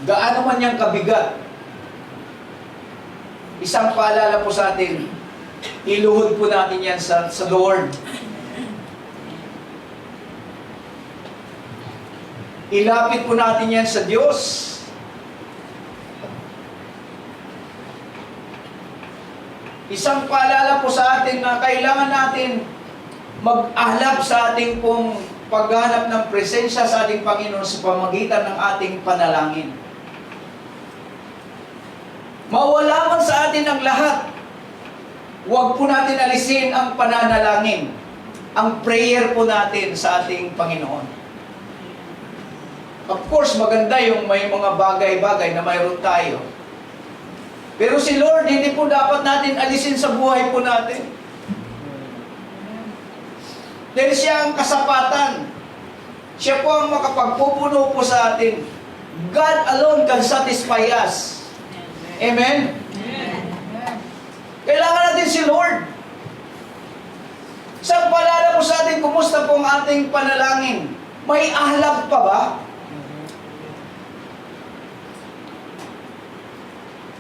Gaano man niyang kabigat. Isang paalala po sa atin, iluhod po natin yan sa Lord. Ilapit po natin yan sa Diyos. Isang paalala po sa atin na kailangan natin mag-ahlap sa ating pong paghanap ng presensya sa ating Panginoon sa pamagitan ng ating panalangin. Mawala man sa atin ang lahat, huwag po natin alisin ang pananalangin, ang prayer po natin sa ating Panginoon. Of course, maganda yung may mga bagay-bagay na mayroon tayo. Pero si Lord, hindi po dapat natin alisin sa buhay po natin. Dahil siya ang kasapatan. Siya po ang makapagpupuno po sa atin. God alone can satisfy us. Amen? Kailangan natin si Lord. Isang paalala po sa atin, kumusta po ang ating panalangin? May ahlab pa ba?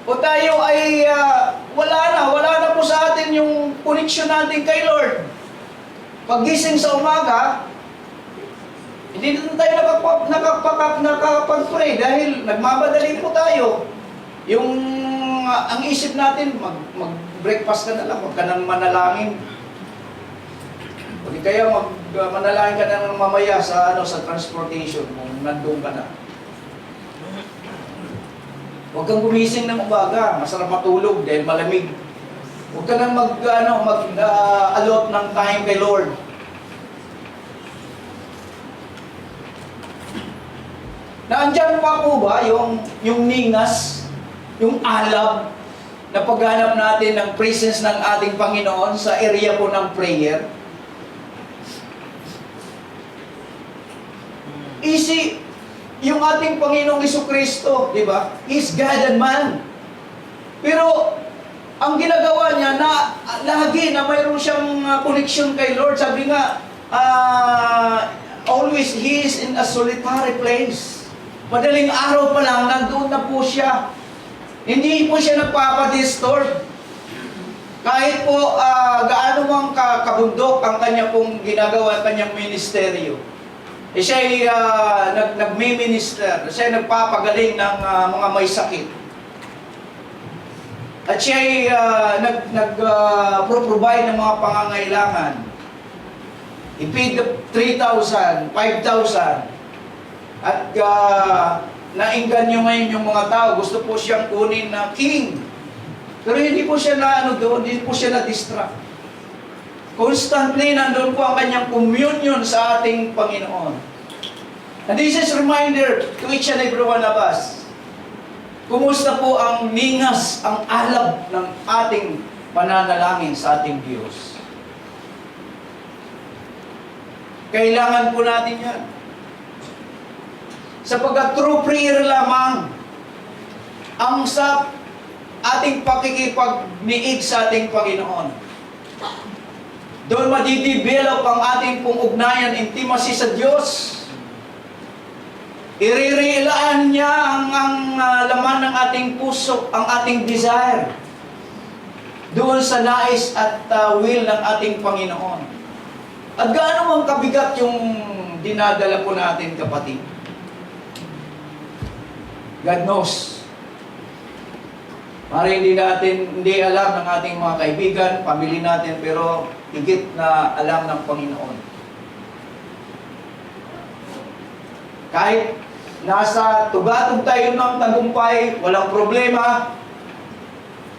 O tayo ay wala na po sa atin yung connection natin kay Lord. Paggising sa umaga, hindi na tayo nakapag-pray dahil nagmamadali po tayo. Ang isip natin, mag-breakfast ka na lang, huwag ka nang manalangin. O di kaya manalangin ka na ng mamaya sa transportation kung nandun ka na. Huwag kang gumising ng umaga, masarap matulog dahil malamig. Huwag ka nang mag-allot ng time kay Lord. Naandyan pa po ba yung ningas, yung alab, na paghanap natin ng presence ng ating Panginoon sa area po ng prayer? Easy. Yung ating Panginoong Jesucristo, di ba? He's God and man. Pero, ang ginagawa niya, na lagi na mayroon siyang connection kay Lord. Sabi nga, always He is in a solitary place. Madaling araw pa lang, nandoon na po siya. Hindi po siya nagpapadisturb. Kahit po gaano mang kabundok ang kanya pong ginagawa, kanyang ministeryo. Siya ay nagmi-minister, siya ay nagpapagaling ng mga may sakit. At siya ay nag-provide ng mga pangangailangan. I-feed the 3,000, 5,000. At nainggan nyo ngayon yung mga tao. Gusto po siyang kunin na king. Pero hindi po siya hindi po siya na-distract. Constantly, nandun po ang kanyang communion sa ating Panginoon. And this is reminder to each and every one of us. Kumusta po ang ningas, ang alab ng ating pananalangin sa ating Diyos? Kailangan po natin yan. Sapagkat true prayer lamang ang sa ating pakikipagniig sa ating Panginoon. Doon madidevelop ang ating pong ugnayan, intimacy sa Diyos. Iririlaan niya ang laman ng ating puso, ang ating desire. Doon sa nais at will ng ating Panginoon. At gaano mang kabigat yung dinadala po natin, kapatid? God knows. Mari hindi alam ng ating mga kaibigan, pamilya natin, pero higit na alam ng Panginoon. Kahit nasa tugatog tayo ng tagumpay, walang problema,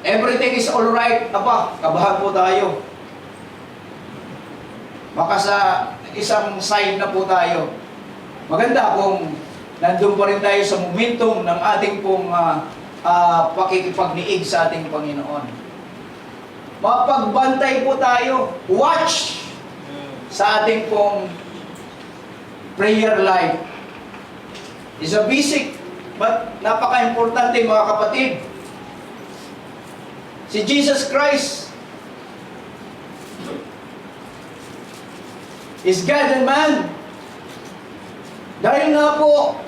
everything is alright, kabahan po tayo. Baka sa isang side na po tayo. Maganda kung nandun pa rin tayo sa momentum ng ating pong pakikipagniig sa ating Panginoon. Mapagbantay po tayo. Watch sa ating pong prayer life. It's a basic, but napaka-importante mga kapatid. Si Jesus Christ is God and man. Dahil nga po,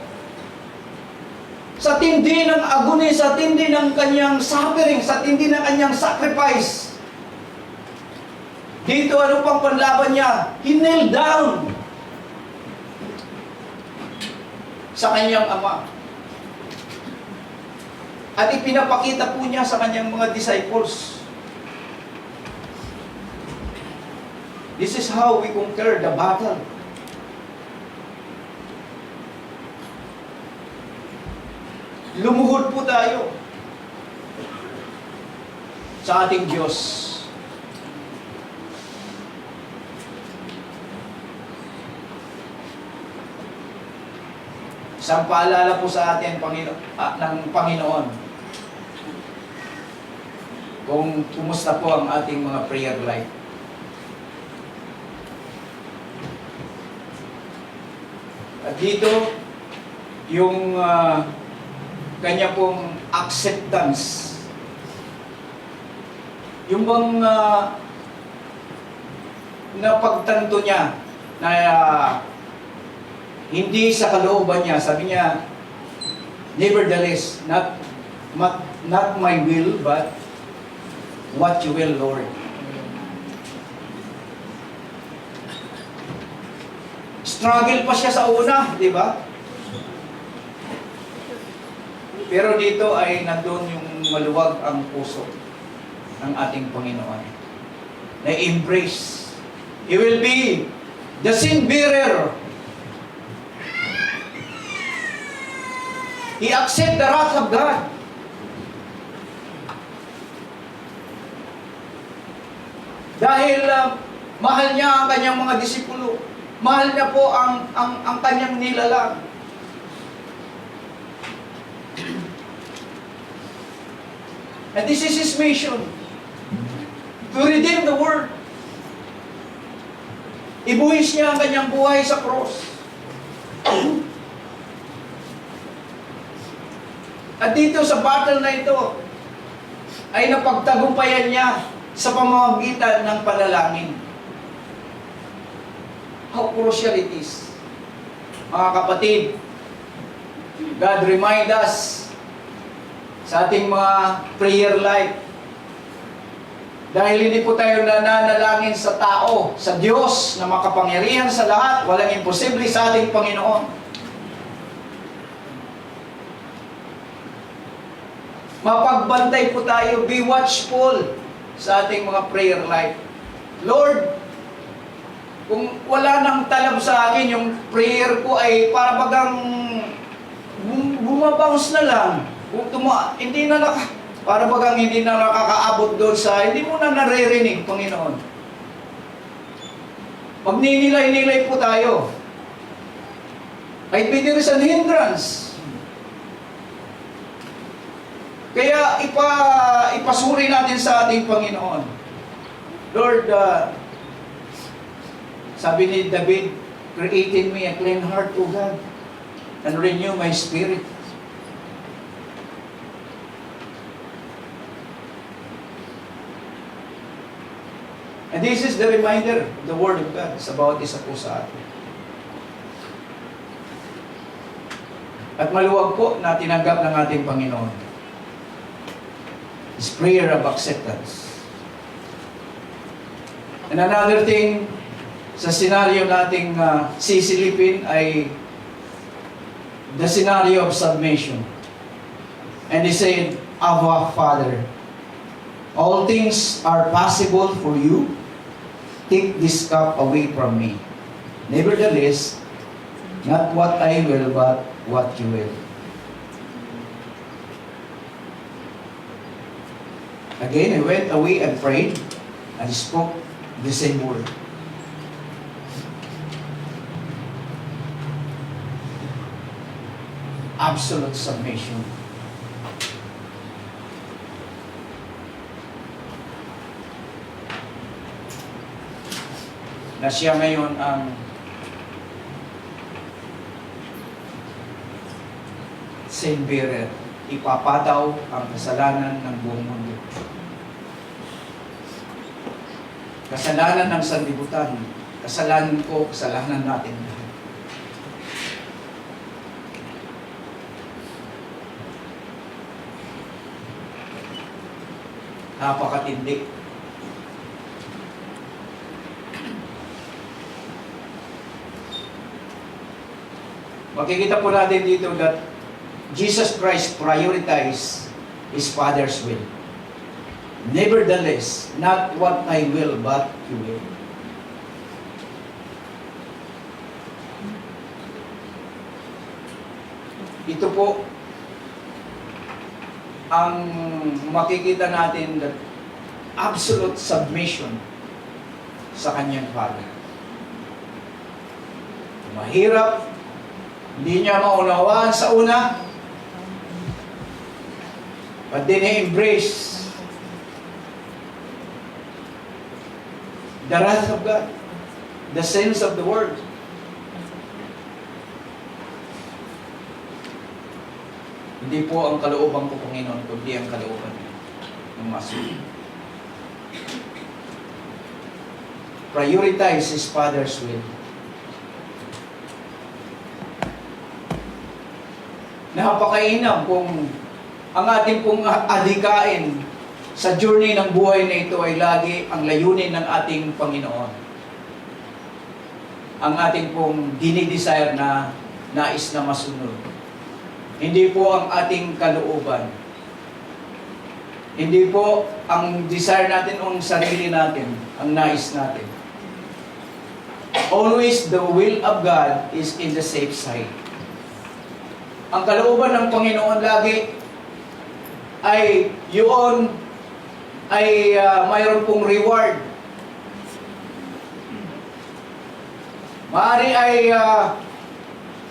sa tindi ng agony, sa tindi ng kanyang suffering, sa tindi ng kanyang sacrifice, dito ano pang panlaban niya? He knelt down sa kanyang ama. At ipinapakita po niya sa kanyang mga disciples. This is how we conquer the battle. Lumuhod po tayo sa ating Diyos. Isang paalala po sa atin ng Panginoon kung kumusta po ang ating mga prayer life. At dito, yung kanya pong acceptance. Yung bang napagtanto niya na hindi sa kalooban niya, sabi niya, nevertheless, not my will, but what you will, Lord. Struggle pa siya sa una, di ba? Pero dito ay nandun yung maluwag ang puso ng ating Panginoon. Na-embrace. He will be the sin bearer. He accept the wrath of God. Dahil mahal niya ang kanyang mga disipulo. Mahal niya po ang kanyang nilalang. And this is His mission. To redeem the world. Ibuhis niya ang kanyang buhay sa cross. At dito sa battle na ito, ay napagtagumpayan niya sa pamamagitan ng panalangin. How crucial it is. Mga kapatid, God remind us sa ating mga prayer life. Dahil hindi po tayo nananalangin sa tao, sa Diyos na makapangyarihan sa lahat, walang imposible sa ating Panginoon. Mapagbantay po tayo. Be watchful sa ating mga prayer life. Lord, kung wala nang talab sa akin, yung prayer ko ay para bagang bumabounce na lang. Hindi na para bagang hindi na nakakaabot doon sa, hindi mo na naririnig, Panginoon. Magninilay-nilay po tayo. Maybe there is an hindrance. Kaya ipasuri natin sa ating Panginoon. Lord, sabi ni David, create in me a clean heart, O God, and renew my spirit. And this is the reminder of the Word of God sa bawat isa po sa atin. At maluwag po na tinanggap ng ating Panginoon. His prayer of acceptance. And another thing, sa senaryo nating sisilipin ay the scenario of submission. And he said, Abba, Father, all things are possible for you. Take this cup away from me. Nevertheless, not what I will, but what you will. Again, he went away and prayed, and spoke the same word. Absolute submission. Na siya ngayon ang sin bearer, ipapataw ang kasalanan ng buong mundo. Kasalanan ng sanlibutan, kasalanan ko, kasalanan natin lahat. Napakatindi. Makikita po natin dito that Jesus Christ prioritized His Father's will. Nevertheless, not what I will, but you will. Ito po ang makikita natin that absolute submission sa kanyang Father. Mahirap, hindi niya maunawaan sa una, but then he embraced the wrath of God, the sins of the world. Hindi po ang kalooban ko, Panginoon, kundi ang kalooban ng masunod. Prioritize His Father's will. Napakainam kung ang ating pong adhikain sa journey ng buhay na ito ay lagi ang layunin ng ating Panginoon. Ang ating pong dinidesire na nais na masunod. Hindi po ang ating kalooban. Hindi po ang desire natin o ang sarili natin, ang nais natin. Always the will of God is in the safe side. Ang kalooban ng Panginoon lagi ay yun ay mayroon pong reward. Maaari ay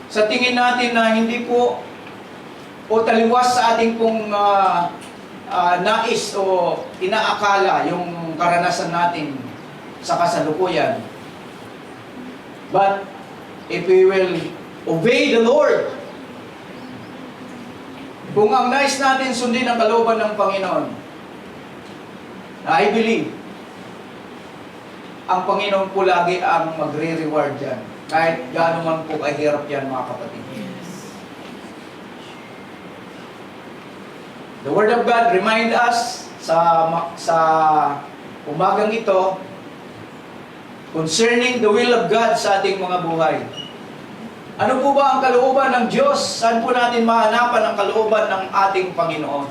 sa tingin natin na hindi po o taliwas sa ating pong nais o inaakala yung karanasan natin sa kasalukuyan. But if we will obey the Lord, kung ang nais natin sundin ang kalooban ng Panginoon, I believe, ang Panginoon po lagi ang magre-reward yan. Kahit gaano man po kahirap yan, mga kapatid. The Word of God remind us sa umagang ito concerning the will of God sa ating mga buhay. Ano po ba ang kalooban ng Diyos? Saan po natin mahanapan ang kalooban ng ating Panginoon?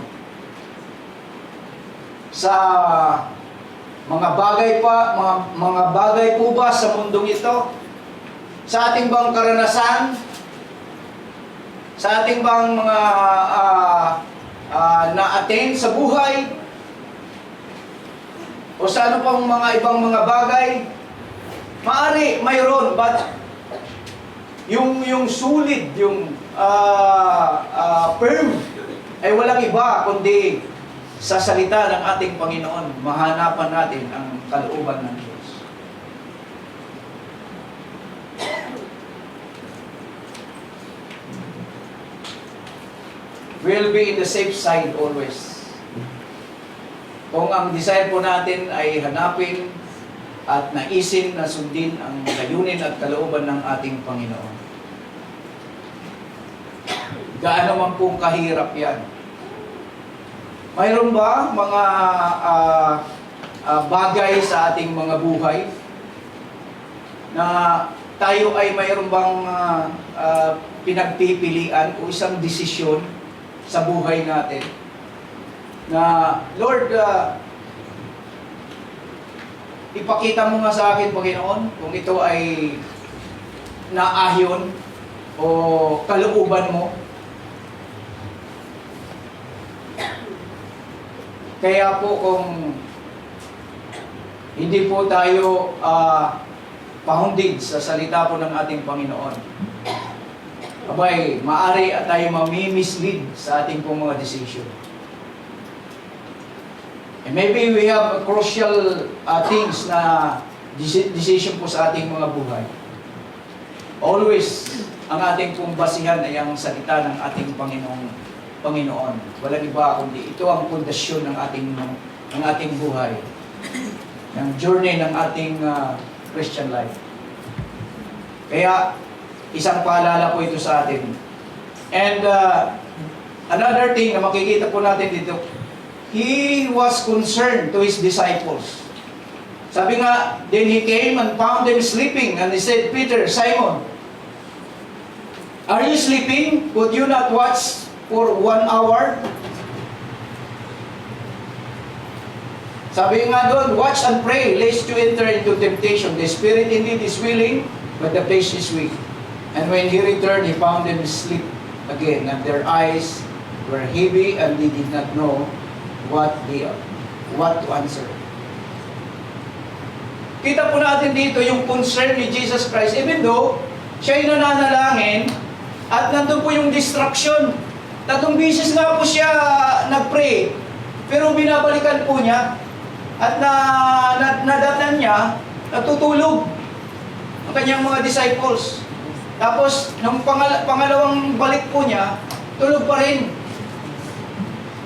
sa mga bagay mga bagay po ba sa mundong ito? Sa ating bang karanasan? Sa ating bang mga na-attain sa buhay? O sa ano pang mga ibang mga bagay? Maari, mayroon, but yung solid, yung firm, ay walang iba kundi sa salita ng ating Panginoon. Mahanapan natin ang kalooban ng Diyos. We'll be in the safe side always. Kung ang desire po natin ay hanapin at naisin na sundin ang layunin at kalooban ng ating Panginoon. Gaano man pong kahirap yan. Mayroon ba mga bagay sa ating mga buhay na tayo ay mayroon bang pinagpipilian o isang desisyon sa buhay natin na, Lord, ipakita mo nga sa akin, Panginoon, kung ito ay naahyon o kalooban mo. Kaya po kung hindi po tayo pahundig sa salita po ng ating Panginoon, abay, maari at tayo mamimislead sa ating pong mga decision. And maybe we have crucial things na decision po sa ating mga buhay. Always, ang ating pong basihan ay ang salita ng ating Panginoon. Walang iba kundi ito ang pundasyon ng ating buhay. Ng journey ng ating Christian life. Kaya, isang paalala po ito sa atin. And another thing na makikita po natin dito, He was concerned to His disciples. Sabi nga, then He came and found them sleeping, and He said, Peter, Simon, are you sleeping? Could you not watch for 1 hour? Sabi nga doon, watch and pray, lest you enter into temptation. The spirit indeed is willing, but the flesh is weak. And when He returned, He found them asleep again, and their eyes were heavy, and they did not know what to answer. Kita po natin dito yung concern ni Jesus Christ, even though siya ay nananalangin at nandun po yung distraction. 3 beses nga po siya nag-pray, pero binabalikan po niya at nadatnan niya, natutulog ang kanyang mga disciples. Tapos, nung pangalawang balik po niya, tulog pa rin.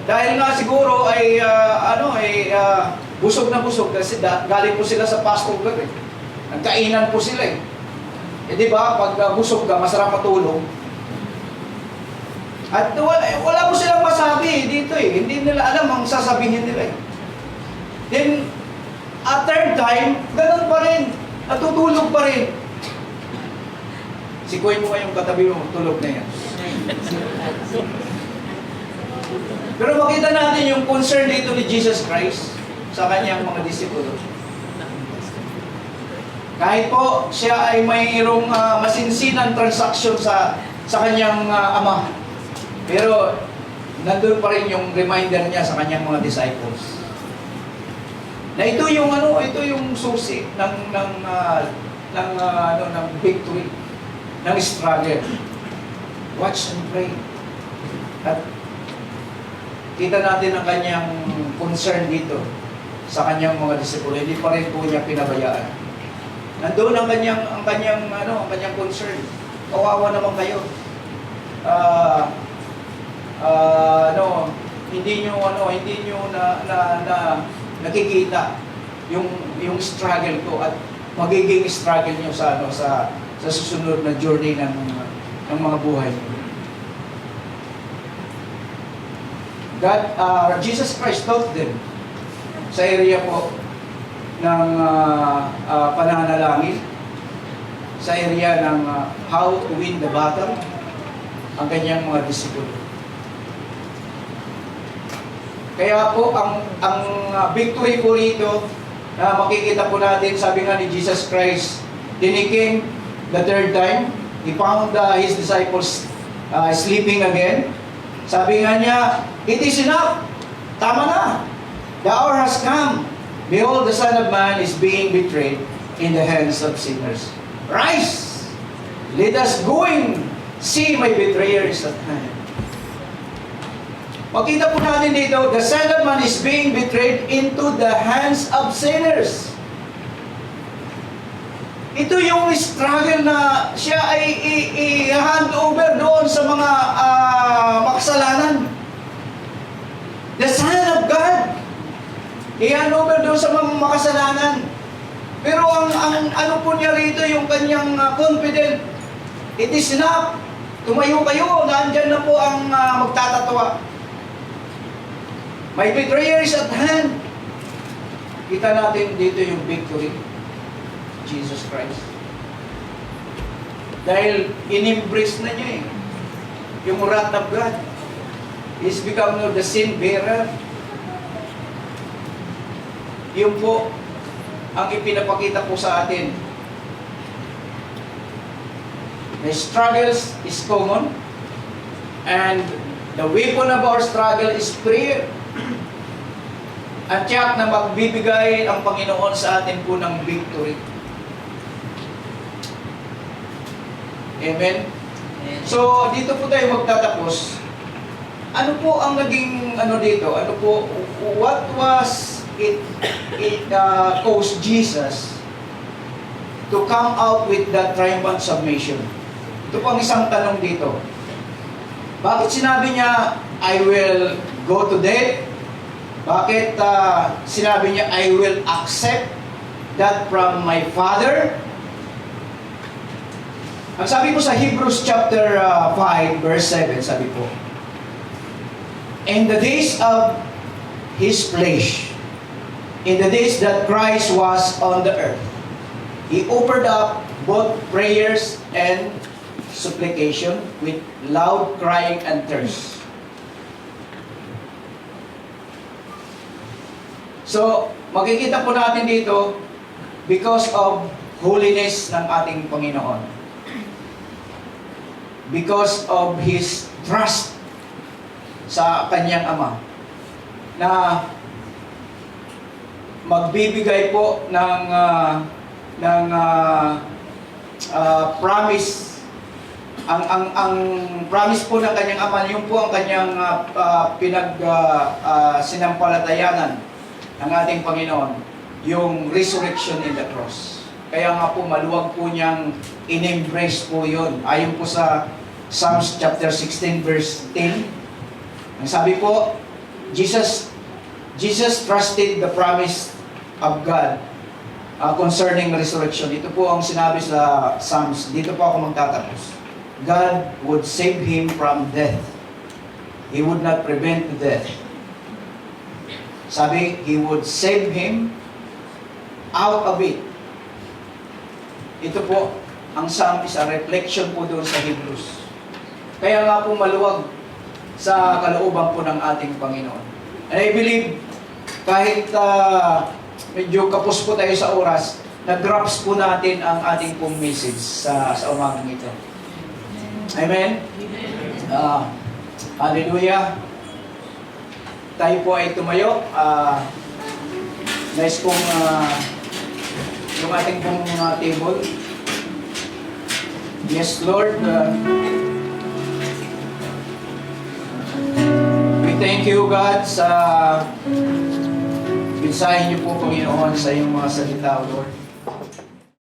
Dahil nga siguro ay busog na busog kasi galing po sila sa Passover eh. Nagkainan po sila eh. Eh di ba, pag busog ka, masarap matulog. At wala po silang masabi dito eh. Hindi nila alam ang sasabihin nila eh. Then, a third time, ganun pa rin. Natutulog pa rin. Sikuhin mo kayong katabi mo, tulog na yan. Pero makita natin yung concern dito ni Jesus Christ sa kanyang mga disipulo. Kahit po siya ay mayroong masinsinang transaksyon sa kanyang ama. Pero nandun pa rin yung reminder niya sa kanyang mga disciples. Na ito yung susi ng victory, ng struggle. Watch and pray. At kita natin ang kanyang concern dito sa kanyang mga disipulo. Hindi pa rin po niya pinabayaan. Nandoon ang kanyang concern. Kawawa naman kayo. Hindi nyo nakikita yung struggle ko at magiging struggle nyo sa susunod na journey ng mga buhay. Jesus Christ taught them sa area po ng pananalangin, sa area ng how to win the battle, ang kanyang mga disipulo. Kaya po, ang victory po rito, na makikita po natin, sabi nga ni Jesus Christ, then He came the third time, He found His disciples sleeping again. Sabi nga niya, it is enough. Tama na. The hour has come. Behold, the Son of Man is being betrayed in the hands of sinners. Rise! Let us go and see my betrayer is at hand. Makita po natin dito, the Son of Man is being betrayed into the hands of sinners. Ito yung struggle na siya ay i-hand over doon sa mga makasalanan. The Son of God, i-hand over doon sa mga makasalanan. Pero ang ano po niya rito, yung kanyang confident, it is enough. Tumayo kayo, nandyan na po ang magtatatawa. My betrayer is at hand. Kita natin dito yung victory. Jesus Christ. Dahil in-embrace na niya yung wrath of God. He's become the sin bearer. Yun po ang ipinapakita po sa atin. The struggles is common and the weapon of our struggle is prayer. At tiyak na magbibigay ang Panginoon sa atin po ng victory. Amen? So, dito po tayo magtatapos. Ano po ang naging dito? Ano po, what was it caused Jesus to come out with that triumphant submission? Ito po ang isang tanong dito. Bakit sinabi niya, I will go to death? Bakit sinabi niya, I will accept that from my Father? Ang sabi po sa Hebrews chapter 5 verse 7, sabi po, in the days of His flesh, in the days that Christ was on the earth, He offered up both prayers and supplication with loud crying and thirst. So, makikita po natin dito, because of holiness ng ating Panginoon. Because of His trust sa Kanyang Ama, na magbibigay po ng promise. Ang promise po ng Kanyang Ama, yun po ang Kanyang sinampalatayanan ng ating Panginoon, yung resurrection in the cross. Kaya nga po maluwag po niyang in-embrace po yun. Ayon po sa Psalms chapter 16 verse 10. Ang sabi po, Jesus trusted the promise of God concerning resurrection. Ito po ang sinabi sa Psalms. Dito po ako magtatapos. God would save him from death. He would not prevent death. Sabi, He would save him out of it. Ito po, ang Psalm is a reflection po doon sa Hebrews. Kaya nga po maluwag sa kalooban po ng ating Panginoon. And I believe, kahit medyo kapos po tayo sa oras, na-drops po natin ang ating pong message sa umagang ito. Amen? Hallelujah. Tayo po ay tumayo. Nice pong yung ating pong table. Yes, Lord. We thank you, God, sa mensahe niyo po, Panginoon, sa iyong mga salita, Lord.